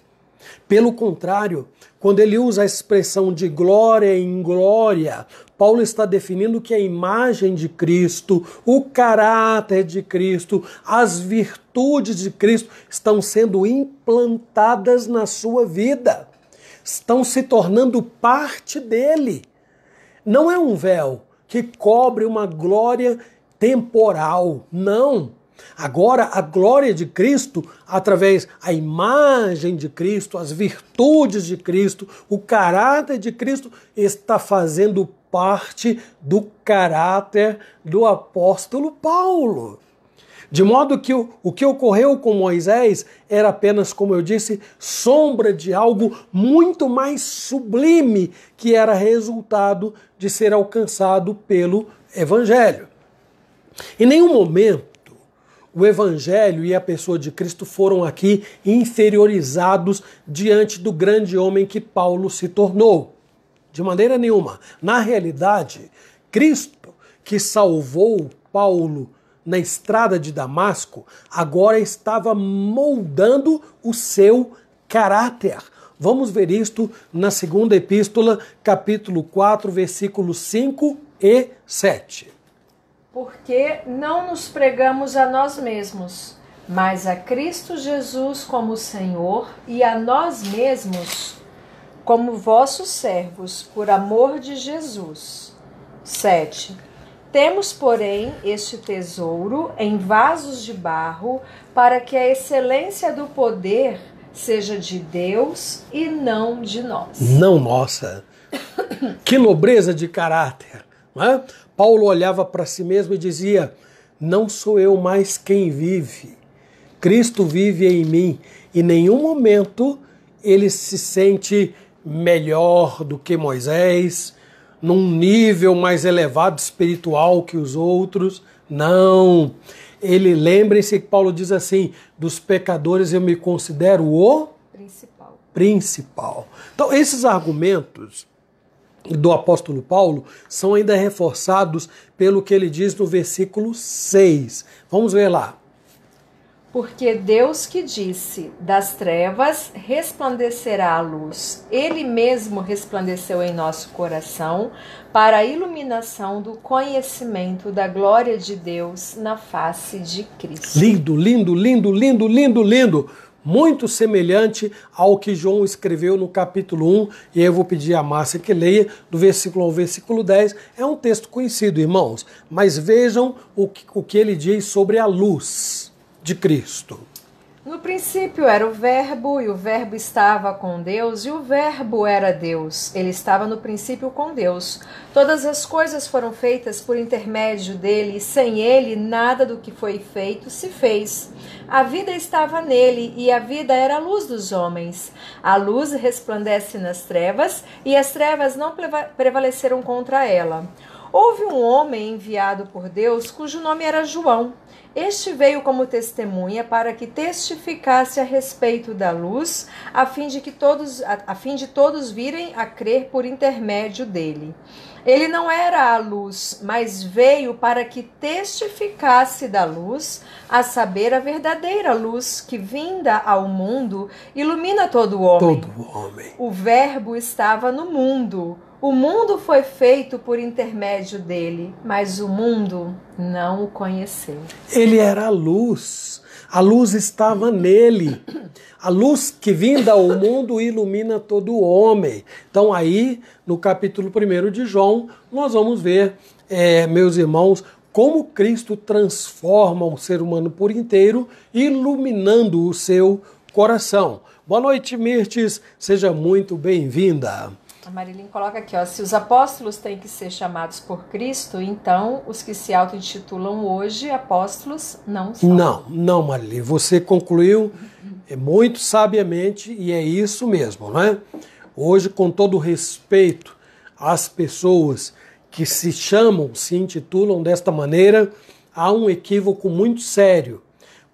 Pelo contrário, quando ele usa a expressão de glória em glória, Paulo está definindo que a imagem de Cristo, o caráter de Cristo, as virtudes de Cristo estão sendo implantadas na sua vida, estão se tornando parte dele. Não é um véu que cobre uma glória temporal, não. Agora, a glória de Cristo, através da imagem de Cristo, as virtudes de Cristo, o caráter de Cristo, está fazendo parte do caráter do apóstolo Paulo. De modo que o que ocorreu com Moisés era apenas, como eu disse, sombra de algo muito mais sublime, que era resultado de ser alcançado pelo Evangelho. Em nenhum momento, o Evangelho e a pessoa de Cristo foram aqui inferiorizados diante do grande homem que Paulo se tornou. De maneira nenhuma. Na realidade, Cristo, que salvou Paulo na estrada de Damasco, agora estava moldando o seu caráter. Vamos ver isto na segunda epístola, capítulo 4, versículos 5 e 7. Porque não nos pregamos a nós mesmos, mas a Cristo Jesus como Senhor e a nós mesmos como vossos servos, por amor de Jesus. 7. Temos, porém, este tesouro em vasos de barro, para que a excelência do poder seja de Deus e não de nós. Não nossa. Que nobreza de caráter, não é? Paulo olhava para si mesmo e dizia: não sou eu mais quem vive, Cristo vive em mim. Em nenhum momento ele se sente melhor do que Moisés, num nível mais elevado espiritual que os outros. Não. Lembrem-se que Paulo diz assim: dos pecadores eu me considero o principal. Então esses argumentos do apóstolo Paulo são ainda reforçados pelo que ele diz no versículo 6. Vamos ver lá. Porque Deus que disse, das trevas resplandecerá a luz, Ele mesmo resplandeceu em nosso coração para a iluminação do conhecimento da glória de Deus na face de Cristo. Lindo, lindo, lindo, lindo, lindo, lindo. Muito semelhante ao que João escreveu no capítulo 1, e eu vou pedir a Márcia que leia, do versículo 1 ao versículo 10. É um texto conhecido, irmãos, mas vejam o que ele diz sobre a luz de Cristo. No princípio era o Verbo, e o Verbo estava com Deus, e o Verbo era Deus. Ele estava no princípio com Deus. Todas as coisas foram feitas por intermédio dele, e sem ele nada do que foi feito se fez. A vida estava nele, e a vida era a luz dos homens. A luz resplandece nas trevas, e as trevas não prevaleceram contra ela. Houve um homem enviado por Deus, cujo nome era João. Este veio como testemunha para que testificasse a respeito da luz, a fim de todos virem a crer por intermédio dele. Ele não era a luz, mas veio para que testificasse da luz, a saber, a verdadeira luz que, vinda ao mundo, ilumina todo homem. Todo homem. O Verbo estava no mundo. O mundo foi feito por intermédio dele, mas o mundo não o conheceu. Ele era a luz estava nele. A luz que vinda ao mundo ilumina todo homem. Então aí, no capítulo 1 de João, nós vamos ver, meus irmãos, como Cristo transforma o ser humano por inteiro, iluminando o seu coração. Boa noite, Mirtes, seja muito bem-vinda. A Marilyn coloca aqui, ó, se os apóstolos têm que ser chamados por Cristo, então os que se auto-intitulam hoje apóstolos não são. Não, Marilyn, você concluiu muito sabiamente e é isso mesmo, não é? Hoje, com todo respeito às pessoas que se chamam, se intitulam desta maneira, há um equívoco muito sério,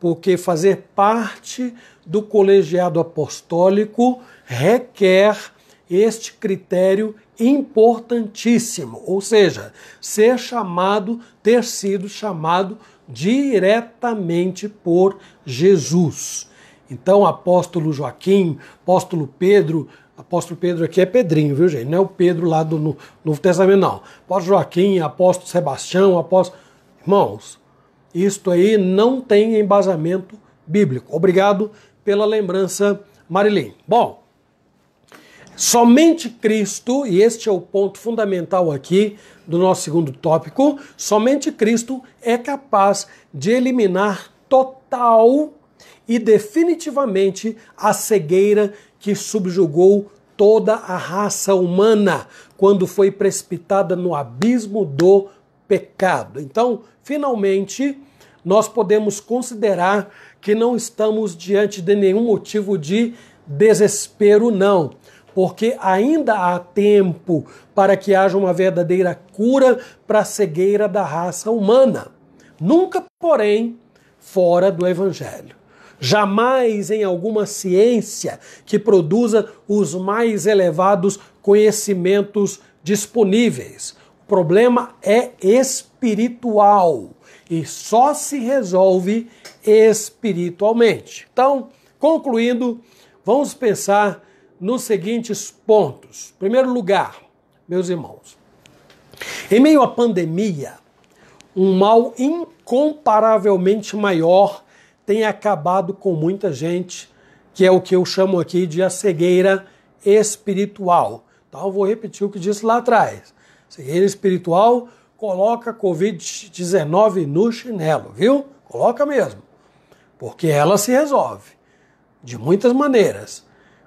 porque fazer parte do colegiado apostólico requer este critério importantíssimo, ou seja, ter sido chamado diretamente por Jesus. Então, apóstolo Joaquim, apóstolo Pedro aqui é Pedrinho, viu, gente? Não é o Pedro lá do Novo Testamento, não. Apóstolo Joaquim, apóstolo Sebastião, apóstolo... Irmãos, isto aí não tem embasamento bíblico. Obrigado pela lembrança, Marilyn. Bom, somente Cristo, e este é o ponto fundamental aqui do nosso segundo tópico, somente Cristo é capaz de eliminar total e definitivamente a cegueira que subjugou toda a raça humana quando foi precipitada no abismo do pecado. Então, finalmente, nós podemos considerar que não estamos diante de nenhum motivo de desespero, não. Porque ainda há tempo para que haja uma verdadeira cura para a cegueira da raça humana. Nunca, porém, fora do Evangelho. Jamais em alguma ciência que produza os mais elevados conhecimentos disponíveis. O problema é espiritual e só se resolve espiritualmente. Então, concluindo, vamos pensar nos seguintes pontos. Em primeiro lugar, meus irmãos, em meio à pandemia, um mal incomparavelmente maior tem acabado com muita gente, que é o que eu chamo aqui de a cegueira espiritual. Então eu vou repetir o que disse lá atrás. Cegueira espiritual coloca a Covid-19 no chinelo, viu? Coloca mesmo. Porque ela se resolve de muitas maneiras.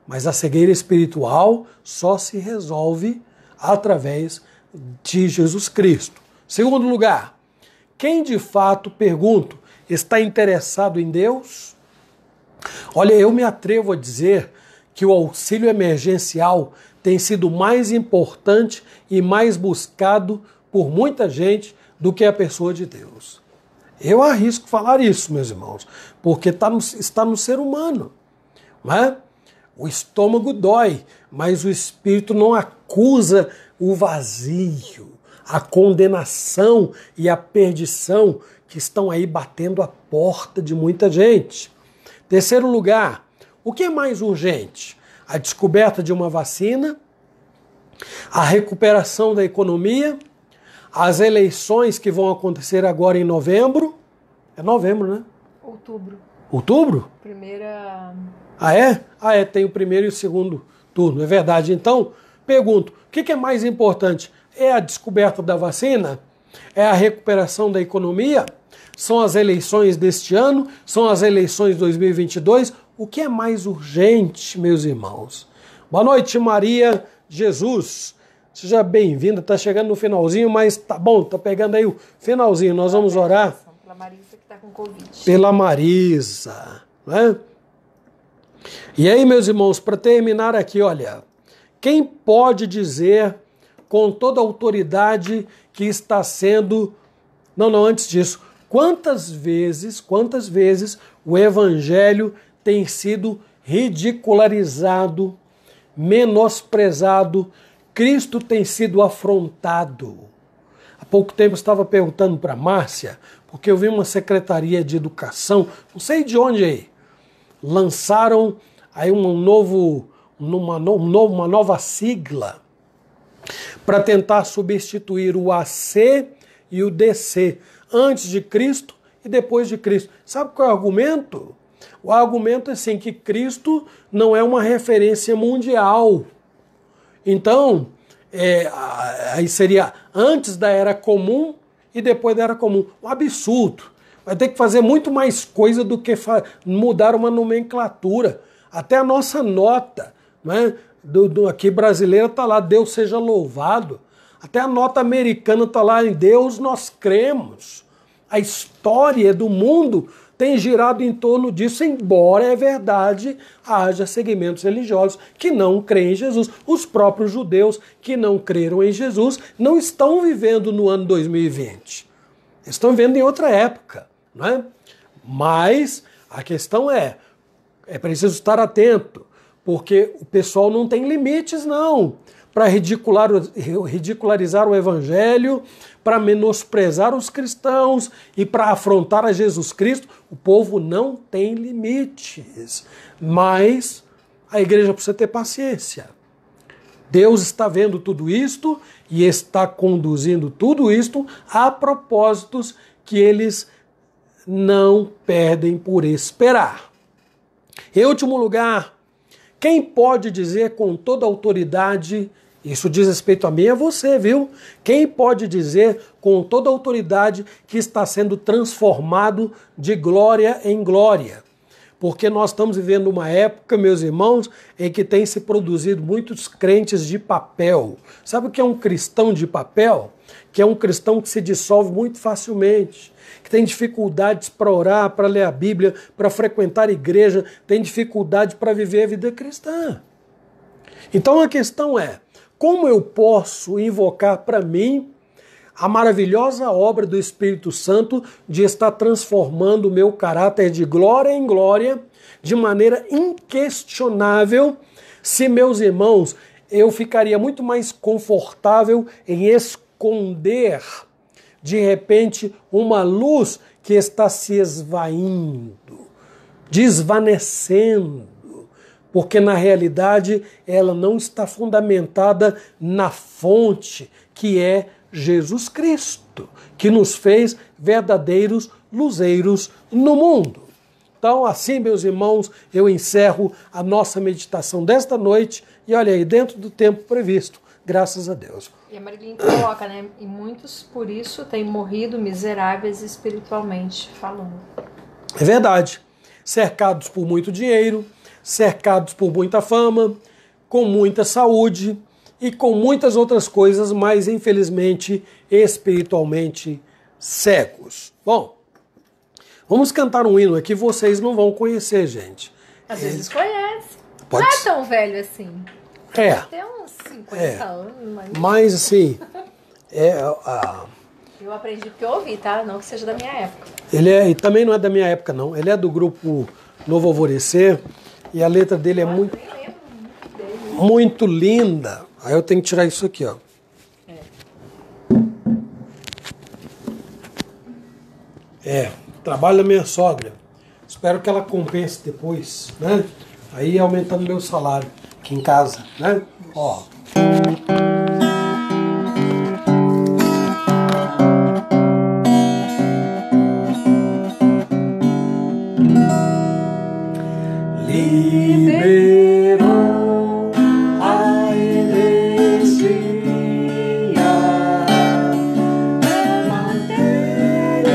Mas a cegueira espiritual só se resolve através de Jesus Cristo. Segundo lugar, quem de fato, pergunto, está interessado em Deus? Olha, eu me atrevo a dizer que o auxílio emergencial tem sido mais importante e mais buscado por muita gente do que a pessoa de Deus. Eu arrisco falar isso, meus irmãos, porque está no ser humano, não é? O estômago dói, mas o espírito não acusa o vazio, a condenação e a perdição que estão aí batendo a porta de muita gente. Terceiro lugar, o que é mais urgente? A descoberta de uma vacina, a recuperação da economia, as eleições que vão acontecer agora em novembro. É novembro, né? Outubro. Outubro? Primeira... Ah, é? Ah, é, tem o primeiro e o segundo turno, é verdade. Então, pergunto, o que é mais importante? É a descoberta da vacina? É a recuperação da economia? São as eleições deste ano? São as eleições de 2022? O que é mais urgente, meus irmãos? Boa noite, Maria Jesus. Seja bem-vinda. Está chegando no finalzinho, mas tá bom, tá pegando aí o finalzinho. Nós vamos orar pela Marisa que está com Covid. Pela Marisa, né? E aí, meus irmãos, para terminar aqui, olha, quem pode dizer com toda a autoridade que está sendo... Não, antes disso, quantas vezes o evangelho tem sido ridicularizado, menosprezado, Cristo tem sido afrontado. Há pouco tempo eu estava perguntando para Márcia, porque eu vi uma secretaria de educação, não sei de onde aí, lançaram aí uma nova sigla para tentar substituir o AC e o DC, antes de Cristo e depois de Cristo. Sabe qual é o argumento? O argumento é assim, que Cristo não é uma referência mundial. Então, aí seria antes da Era Comum e depois da Era Comum. Um absurdo. Vai ter que fazer muito mais coisa do que mudar uma nomenclatura. Até a nossa nota, né, aqui brasileira está lá, Deus seja louvado. Até a nota americana está lá, em Deus nós cremos. A história do mundo tem girado em torno disso, embora é verdade, haja segmentos religiosos que não creem em Jesus. Os próprios judeus que não creram em Jesus não estão vivendo no ano 2020. Estão vivendo em outra época, não é? Mas a questão é preciso estar atento, porque o pessoal não tem limites, não, para ridicularizar o evangelho, para menosprezar os cristãos e para afrontar a Jesus Cristo. O povo não tem limites, mas a igreja precisa ter paciência. Deus está vendo tudo isto e está conduzindo tudo isto a propósitos que eles não perdem por esperar. Em último lugar, quem pode dizer com toda autoridade, isso diz respeito a mim e a você, viu? Quem pode dizer com toda autoridade que está sendo transformado de glória em glória? Porque nós estamos vivendo uma época, meus irmãos, em que tem se produzido muitos crentes de papel. Sabe o que é um cristão de papel? Que é um cristão que se dissolve muito facilmente, que tem dificuldades para orar, para ler a Bíblia, para frequentar a igreja, tem dificuldade para viver a vida cristã. Então a questão é, como eu posso invocar para mim a maravilhosa obra do Espírito Santo de estar transformando o meu caráter de glória em glória, de maneira inquestionável, se, meus irmãos, eu ficaria muito mais confortável em esconder, de repente, uma luz que está se esvaindo, desvanecendo, porque na realidade ela não está fundamentada na fonte, que é Jesus Cristo, que nos fez verdadeiros luzeiros no mundo. Então, assim, meus irmãos, eu encerro a nossa meditação desta noite e olha aí, dentro do tempo previsto, graças a Deus. E a Marilyn coloca, né? E muitos, por isso, têm morrido miseráveis espiritualmente falando. É verdade. Cercados por muito dinheiro, cercados por muita fama, com muita saúde e com muitas outras coisas, mas infelizmente espiritualmente cegos. Bom, vamos cantar um hino aqui, vocês não vão conhecer, gente. Às vezes conhece. Pode não é tão velho assim. É. Tem uns 50 anos. Mas assim, eu aprendi porque eu ouvi, tá? Não que seja da minha época. E também não é da minha época, não. Ele é do grupo Novo Alvorecer e a letra dele é muito linda. Aí eu tenho que tirar isso aqui, ó. Trabalho da minha sogra. Espero que ela compense depois, né? Aí aumentando meu salário aqui em casa, né? Ó. Liberou a energia, matéria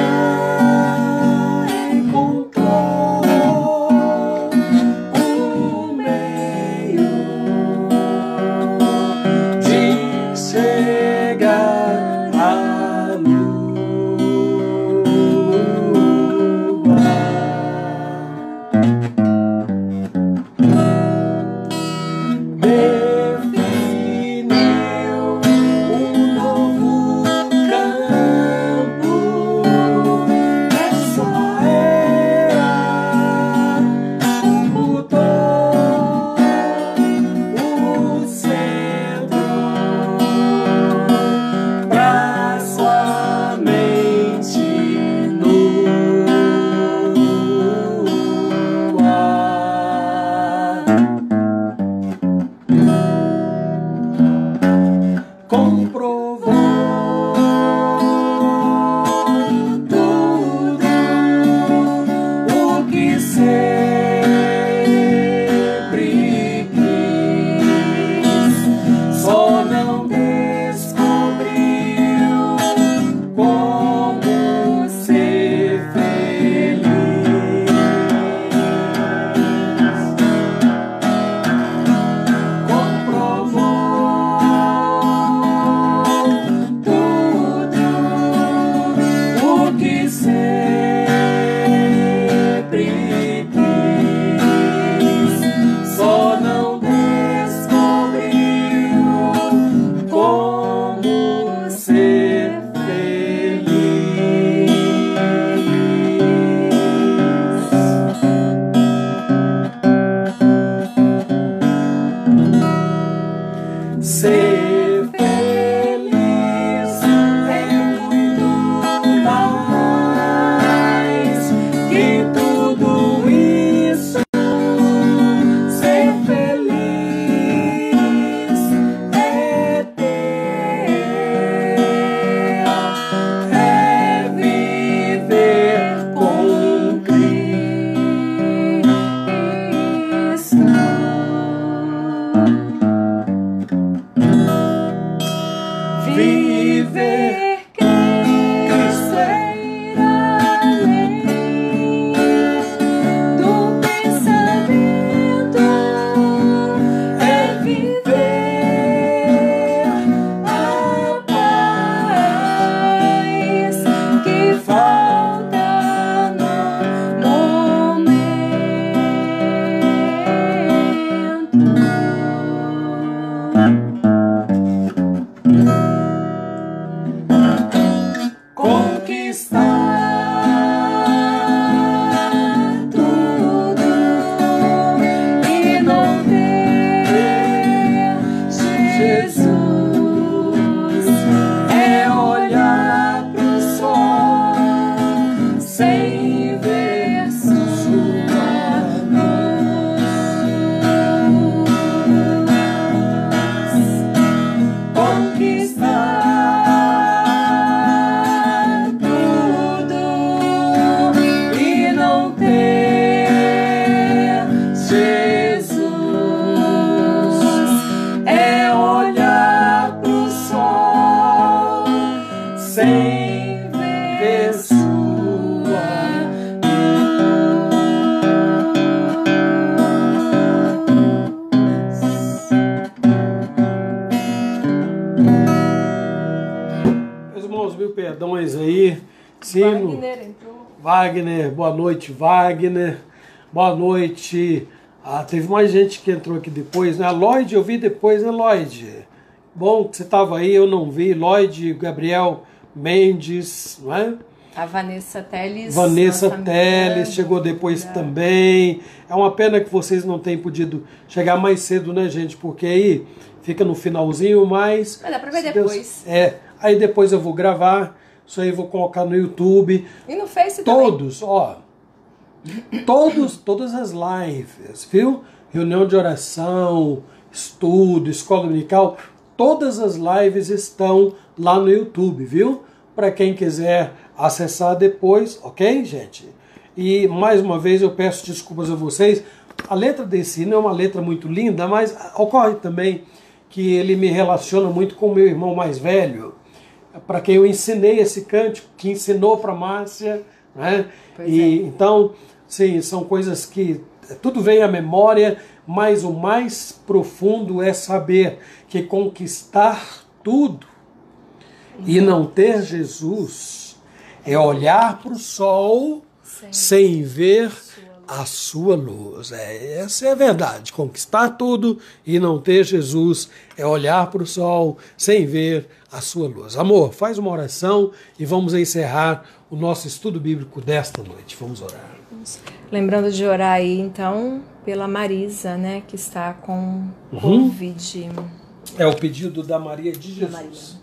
viver. Cristo é ir além do pensamento, é viver a paz que falta no conquistar tudo e não ter Jesus é olhar pro sol sem ver sua luz. Conquistar sem ver sua Meus irmãos, mil perdões aí. Sino. Wagner entrou. Wagner, boa noite, Wagner. Boa noite. Teve mais gente que entrou aqui depois, né? A Lloyd eu vi depois, né, Lloyd? Bom que você estava aí, eu não vi. Lloyd, Gabriel Mendes, não é? A Vanessa Teles. Vanessa Teles chegou depois também. É uma pena que vocês não tenham podido chegar mais cedo, né, gente? Porque aí fica no finalzinho, mas dá pra ver depois. Aí depois eu vou gravar. Isso aí eu vou colocar no YouTube. E no Face todos, também. Ó. Todas as lives, viu? Reunião de oração, estudo, escola dominical. Todas as lives estão lá no YouTube, viu? Para quem quiser acessar depois, ok, gente? E mais uma vez eu peço desculpas a vocês. A letra desse hino é uma letra muito linda, mas ocorre também que ele me relaciona muito com o meu irmão mais velho, para quem eu ensinei esse cântico, que ensinou para Márcia, né? Então, sim, são coisas que tudo vem à memória, mas o mais profundo é saber que conquistar tudo e não ter Jesus é olhar para o sol sem ver a sua luz. Essa é a verdade. Conquistar tudo e não ter Jesus é olhar para o sol sem ver a sua luz. Amor, faz uma oração e vamos encerrar o nosso estudo bíblico desta noite. Vamos orar. Lembrando de orar aí, então, pela Marisa, né, que está com Covid. É o pedido da Maria de Jesus.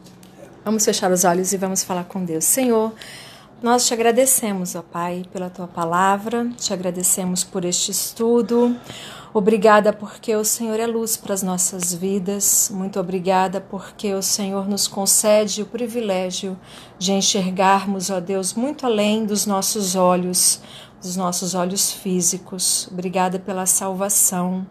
Vamos fechar os olhos e vamos falar com Deus. Senhor, nós te agradecemos, ó Pai, pela tua palavra, te agradecemos por este estudo. Obrigada porque o Senhor é luz para as nossas vidas. Muito obrigada porque o Senhor nos concede o privilégio de enxergarmos, ó Deus, muito além dos nossos olhos físicos. Obrigada pela salvação.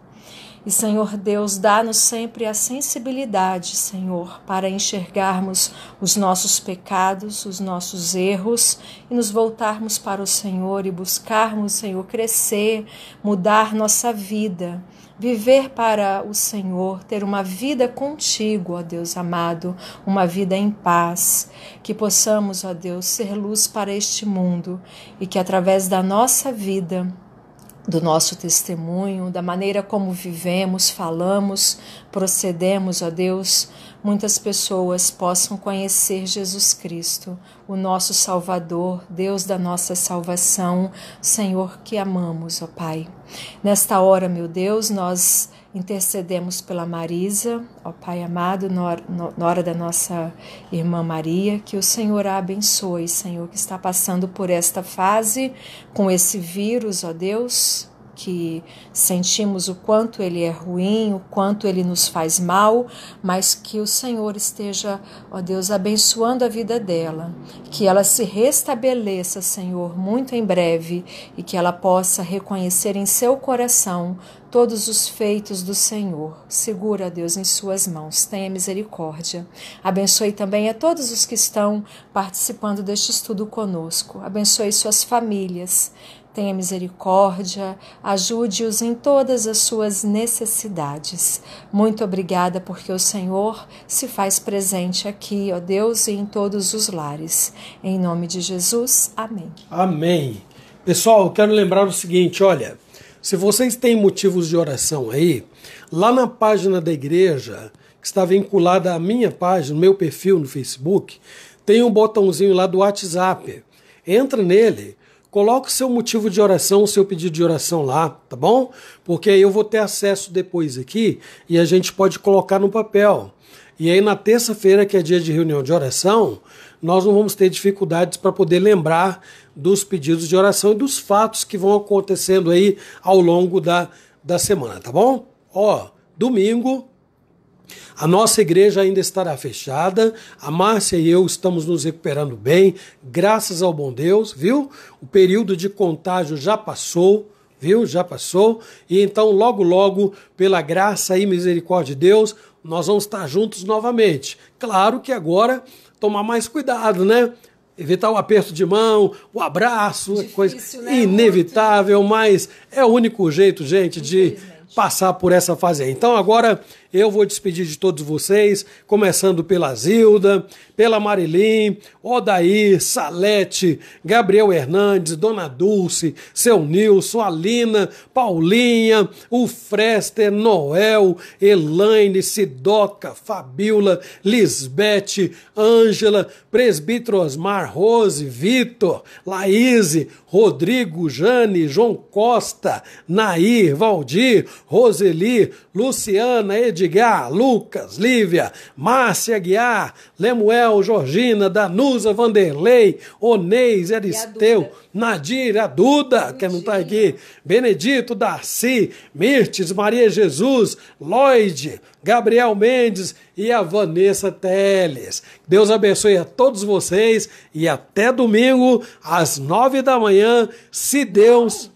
E, Senhor Deus, dá-nos sempre a sensibilidade, Senhor, para enxergarmos os nossos pecados, os nossos erros e nos voltarmos para o Senhor e buscarmos, Senhor, crescer, mudar nossa vida, viver para o Senhor, ter uma vida contigo, ó Deus amado, uma vida em paz, que possamos, ó Deus, ser luz para este mundo e que através da nossa vida, do nosso testemunho, da maneira como vivemos, falamos, procedemos, ó Deus, muitas pessoas possam conhecer Jesus Cristo, o nosso Salvador, Deus da nossa salvação, Senhor que amamos, ó Pai. Nesta hora, meu Deus, nós intercedemos pela Marisa, ó Pai amado, na hora da nossa irmã Maria, que o Senhor a abençoe, Senhor, que está passando por esta fase com esse vírus, ó Deus, que sentimos o quanto ele é ruim, o quanto ele nos faz mal, mas que o Senhor esteja, ó Deus, abençoando a vida dela, que ela se restabeleça, Senhor, muito em breve, e que ela possa reconhecer em seu coração todos os feitos do Senhor. Segura, Deus, em suas mãos. Tenha misericórdia. Abençoe também a todos os que estão participando deste estudo conosco. Abençoe suas famílias. Tenha misericórdia. Ajude-os em todas as suas necessidades. Muito obrigada porque o Senhor se faz presente aqui, ó Deus, e em todos os lares. Em nome de Jesus. Amém. Amém. Pessoal, eu quero lembrar o seguinte, olha, se vocês têm motivos de oração aí, lá na página da igreja, que está vinculada à minha página, no meu perfil no Facebook, tem um botãozinho lá do WhatsApp. Entra nele, coloca o seu motivo de oração, o seu pedido de oração lá, tá bom? Porque aí eu vou ter acesso depois aqui e a gente pode colocar no papel. E aí na terça-feira, que é dia de reunião de oração, nós não vamos ter dificuldades para poder lembrar dos pedidos de oração e dos fatos que vão acontecendo aí ao longo da semana, tá bom? Ó, domingo, a nossa igreja ainda estará fechada, a Márcia e eu estamos nos recuperando bem, graças ao bom Deus, viu? O período de contágio já passou, viu? Já passou, e então logo, logo, pela graça e misericórdia de Deus, nós vamos estar juntos novamente. Claro que agora tomar mais cuidado, né? Evitar o aperto de mão, o abraço, difícil, coisa né? Inevitável, mas é o único jeito, gente, de passar por essa fase aí. Então agora eu vou despedir de todos vocês, começando pela Zilda, pela Marilim, Odair, Salete, Gabriel Hernandes, Dona Dulce, seu Nilson, Alina, Paulinha, o Frester, Noel, Elaine, Sidoca, Fabiola, Lisbete, Ângela, Presbítero Osmar, Rose, Vitor, Laíse, Rodrigo, Jane, João Costa, Nair, Valdir, Roseli, Luciana, Edgar, Lucas, Lívia, Márcia Guiar, Lemuel, Georgina, Danusa, Vanderlei, Onês, Aristeu, Nadir, a Duda, que não está aqui, Benedito, Darcy, Mirtes, Maria Jesus, Lloyd, Gabriel Mendes e a Vanessa Teles. Deus abençoe a todos vocês e até domingo às 9 da manhã, se Deus...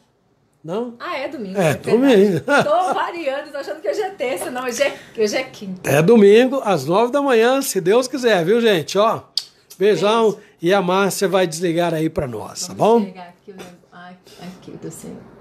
Não? Ah, é domingo. É domingo. Tô variando, tô achando que hoje é terça, não, hoje é quinta. É domingo, às 9 da manhã, se Deus quiser, viu, gente? Ó, beijão. Beijo. E a Márcia vai desligar aí pra nós, tá bom? Vamos pegar aqui o negócio. Aqui, do Senhor.